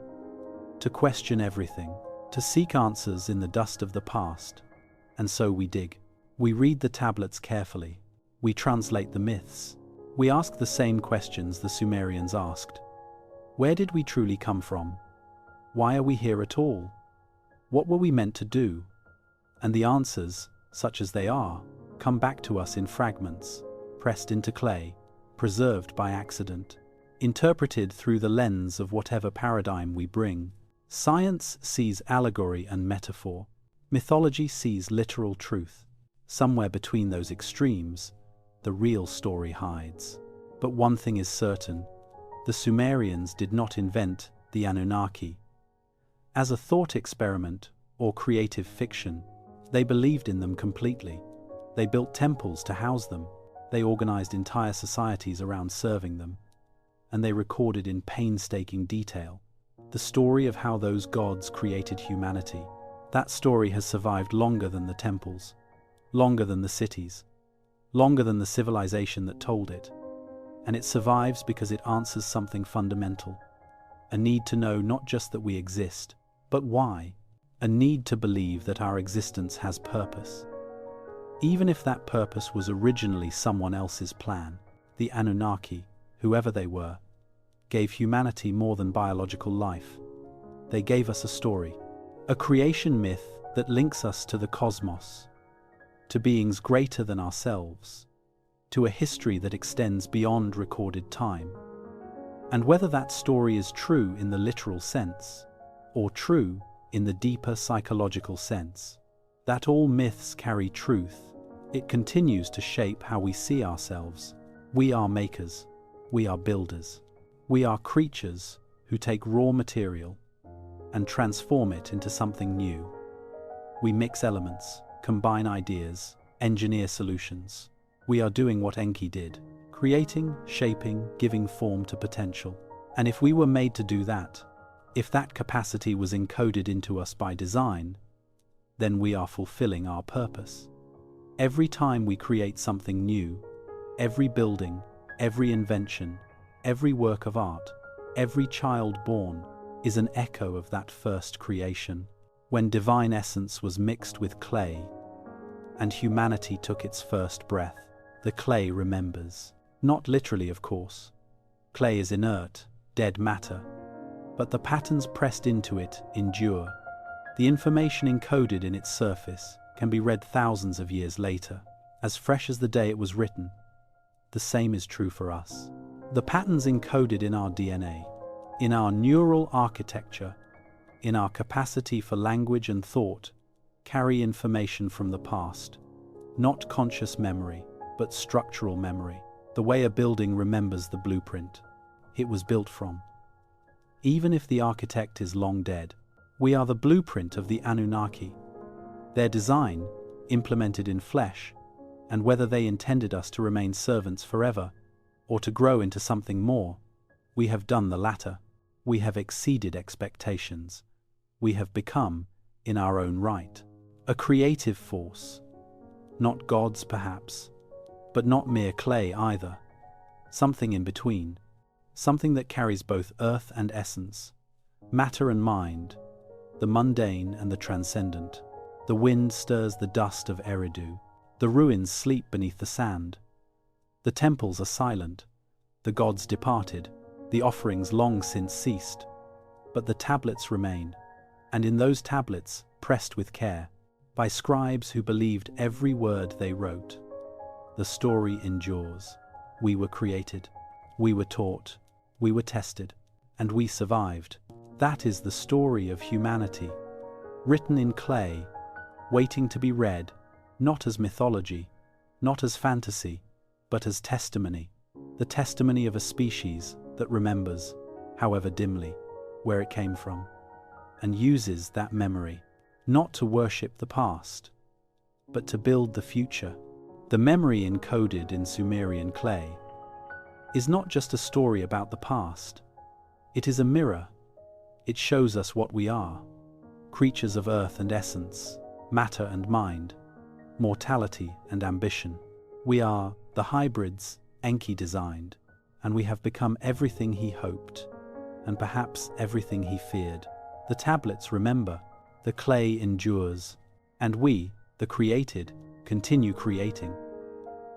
[SPEAKER 1] to question everything, to seek answers in the dust of the past. And so we dig. We read the tablets carefully. We translate the myths. We ask the same questions the Sumerians asked. Where did we truly come from? Why are we here at all? What were we meant to do? And the answers, such as they are, come back to us in fragments, pressed into clay, preserved by accident, interpreted through the lens of whatever paradigm we bring. Science sees allegory and metaphor. Mythology sees literal truth. Somewhere between those extremes, the real story hides. But one thing is certain: the Sumerians did not invent the Anunnaki as a thought experiment or creative fiction. They believed in them completely. They built temples to house them. They organized entire societies around serving them. And they recorded in painstaking detail the story of how those gods created humanity. That story has survived longer than the temples, longer than the cities, longer than the civilization that told it. And it survives because it answers something fundamental. A need to know not just that we exist, but why. A need to believe that our existence has purpose. Even if that purpose was originally someone else's plan, the Anunnaki, whoever they were, gave humanity more than biological life. They gave us a story. A creation myth that links us to the cosmos, to beings greater than ourselves, to a history that extends beyond recorded time. And whether that story is true in the literal sense, or true in the deeper psychological sense, that all myths carry truth, it continues to shape how we see ourselves. We are makers, we are builders, we are creatures who take raw material and transform it into something new. We mix elements, combine ideas, engineer solutions. We are doing what Enki did, creating, shaping, giving form to potential. And if we were made to do that, if that capacity was encoded into us by design, then we are fulfilling our purpose. Every time we create something new, every building, every invention, every work of art, every child born is an echo of that first creation, when divine essence was mixed with clay, and humanity took its first breath. The clay remembers. Not literally, of course. Clay is inert, dead matter, but the patterns pressed into it endure. The information encoded in its surface can be read thousands of years later, as fresh as the day it was written. The same is true for us. The patterns encoded in our DNA, in our neural architecture, in our capacity for language and thought, carry information from the past. Not conscious memory, but structural memory, the way a building remembers the blueprint it was built from. Even if the architect is long dead, we are the blueprint of the Anunnaki. Their design, implemented in flesh, and whether they intended us to remain servants forever, or to grow into something more, we have done the latter. We have exceeded expectations. We have become, in our own right, a creative force. Not gods, perhaps, but not mere clay either. Something in between. Something that carries both earth and essence, matter and mind, the mundane and the transcendent. The wind stirs the dust of Eridu. The ruins sleep beneath the sand. The temples are silent. The gods departed. The offerings long since ceased. But the tablets remain, and in those tablets, pressed with care, by scribes who believed every word they wrote, the story endures. We were created. We were taught. We were tested. And we survived. That is the story of humanity, written in clay, waiting to be read, not as mythology, not as fantasy, but as testimony. The testimony of a species that remembers, however dimly, where it came from, and uses that memory, not to worship the past, but to build the future. The memory encoded in Sumerian clay is not just a story about the past. It is a mirror. It shows us what we are, creatures of earth and essence, matter and mind, mortality and ambition. We are the hybrids Enki designed, and we have become everything he hoped, and perhaps everything he feared. The tablets remember, the clay endures, and we, the created, continue creating.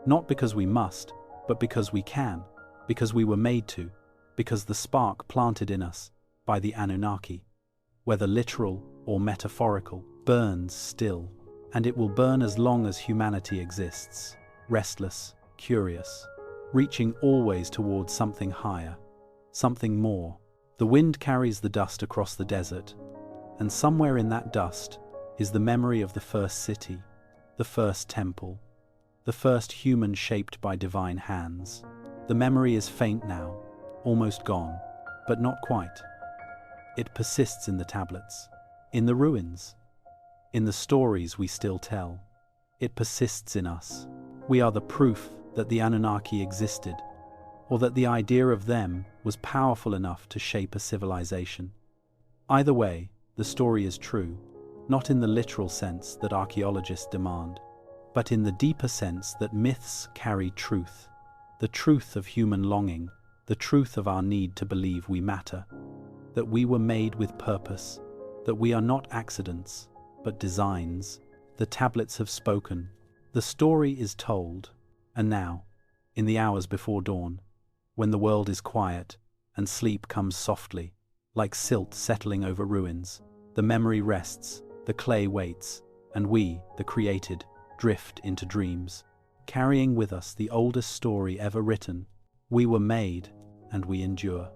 [SPEAKER 1] Not because we must, but because we can, because we were made to, because the spark planted in us by the Anunnaki, whether literal or metaphorical, burns still, and it will burn as long as humanity exists, restless, curious, reaching always towards something higher, something more. The wind carries the dust across the desert, and somewhere in that dust is the memory of the first city, the first temple, the first human shaped by divine hands. The memory is faint now, almost gone, but not quite. It persists in the tablets, in the ruins, in the stories we still tell. It persists in us. We are the proof that the Anunnaki existed, or that the idea of them was powerful enough to shape a civilization. Either way, the story is true, not in the literal sense that archaeologists demand, but in the deeper sense that myths carry truth, the truth of human longing, the truth of our need to believe we matter, that we were made with purpose, that we are not accidents, but designs. The tablets have spoken, the story is told, and now, in the hours before dawn, when the world is quiet and sleep comes softly, like silt settling over ruins, The memory rests, the clay waits, and we, the created, drift into dreams, carrying with us the oldest story ever written. We were made, and we endure.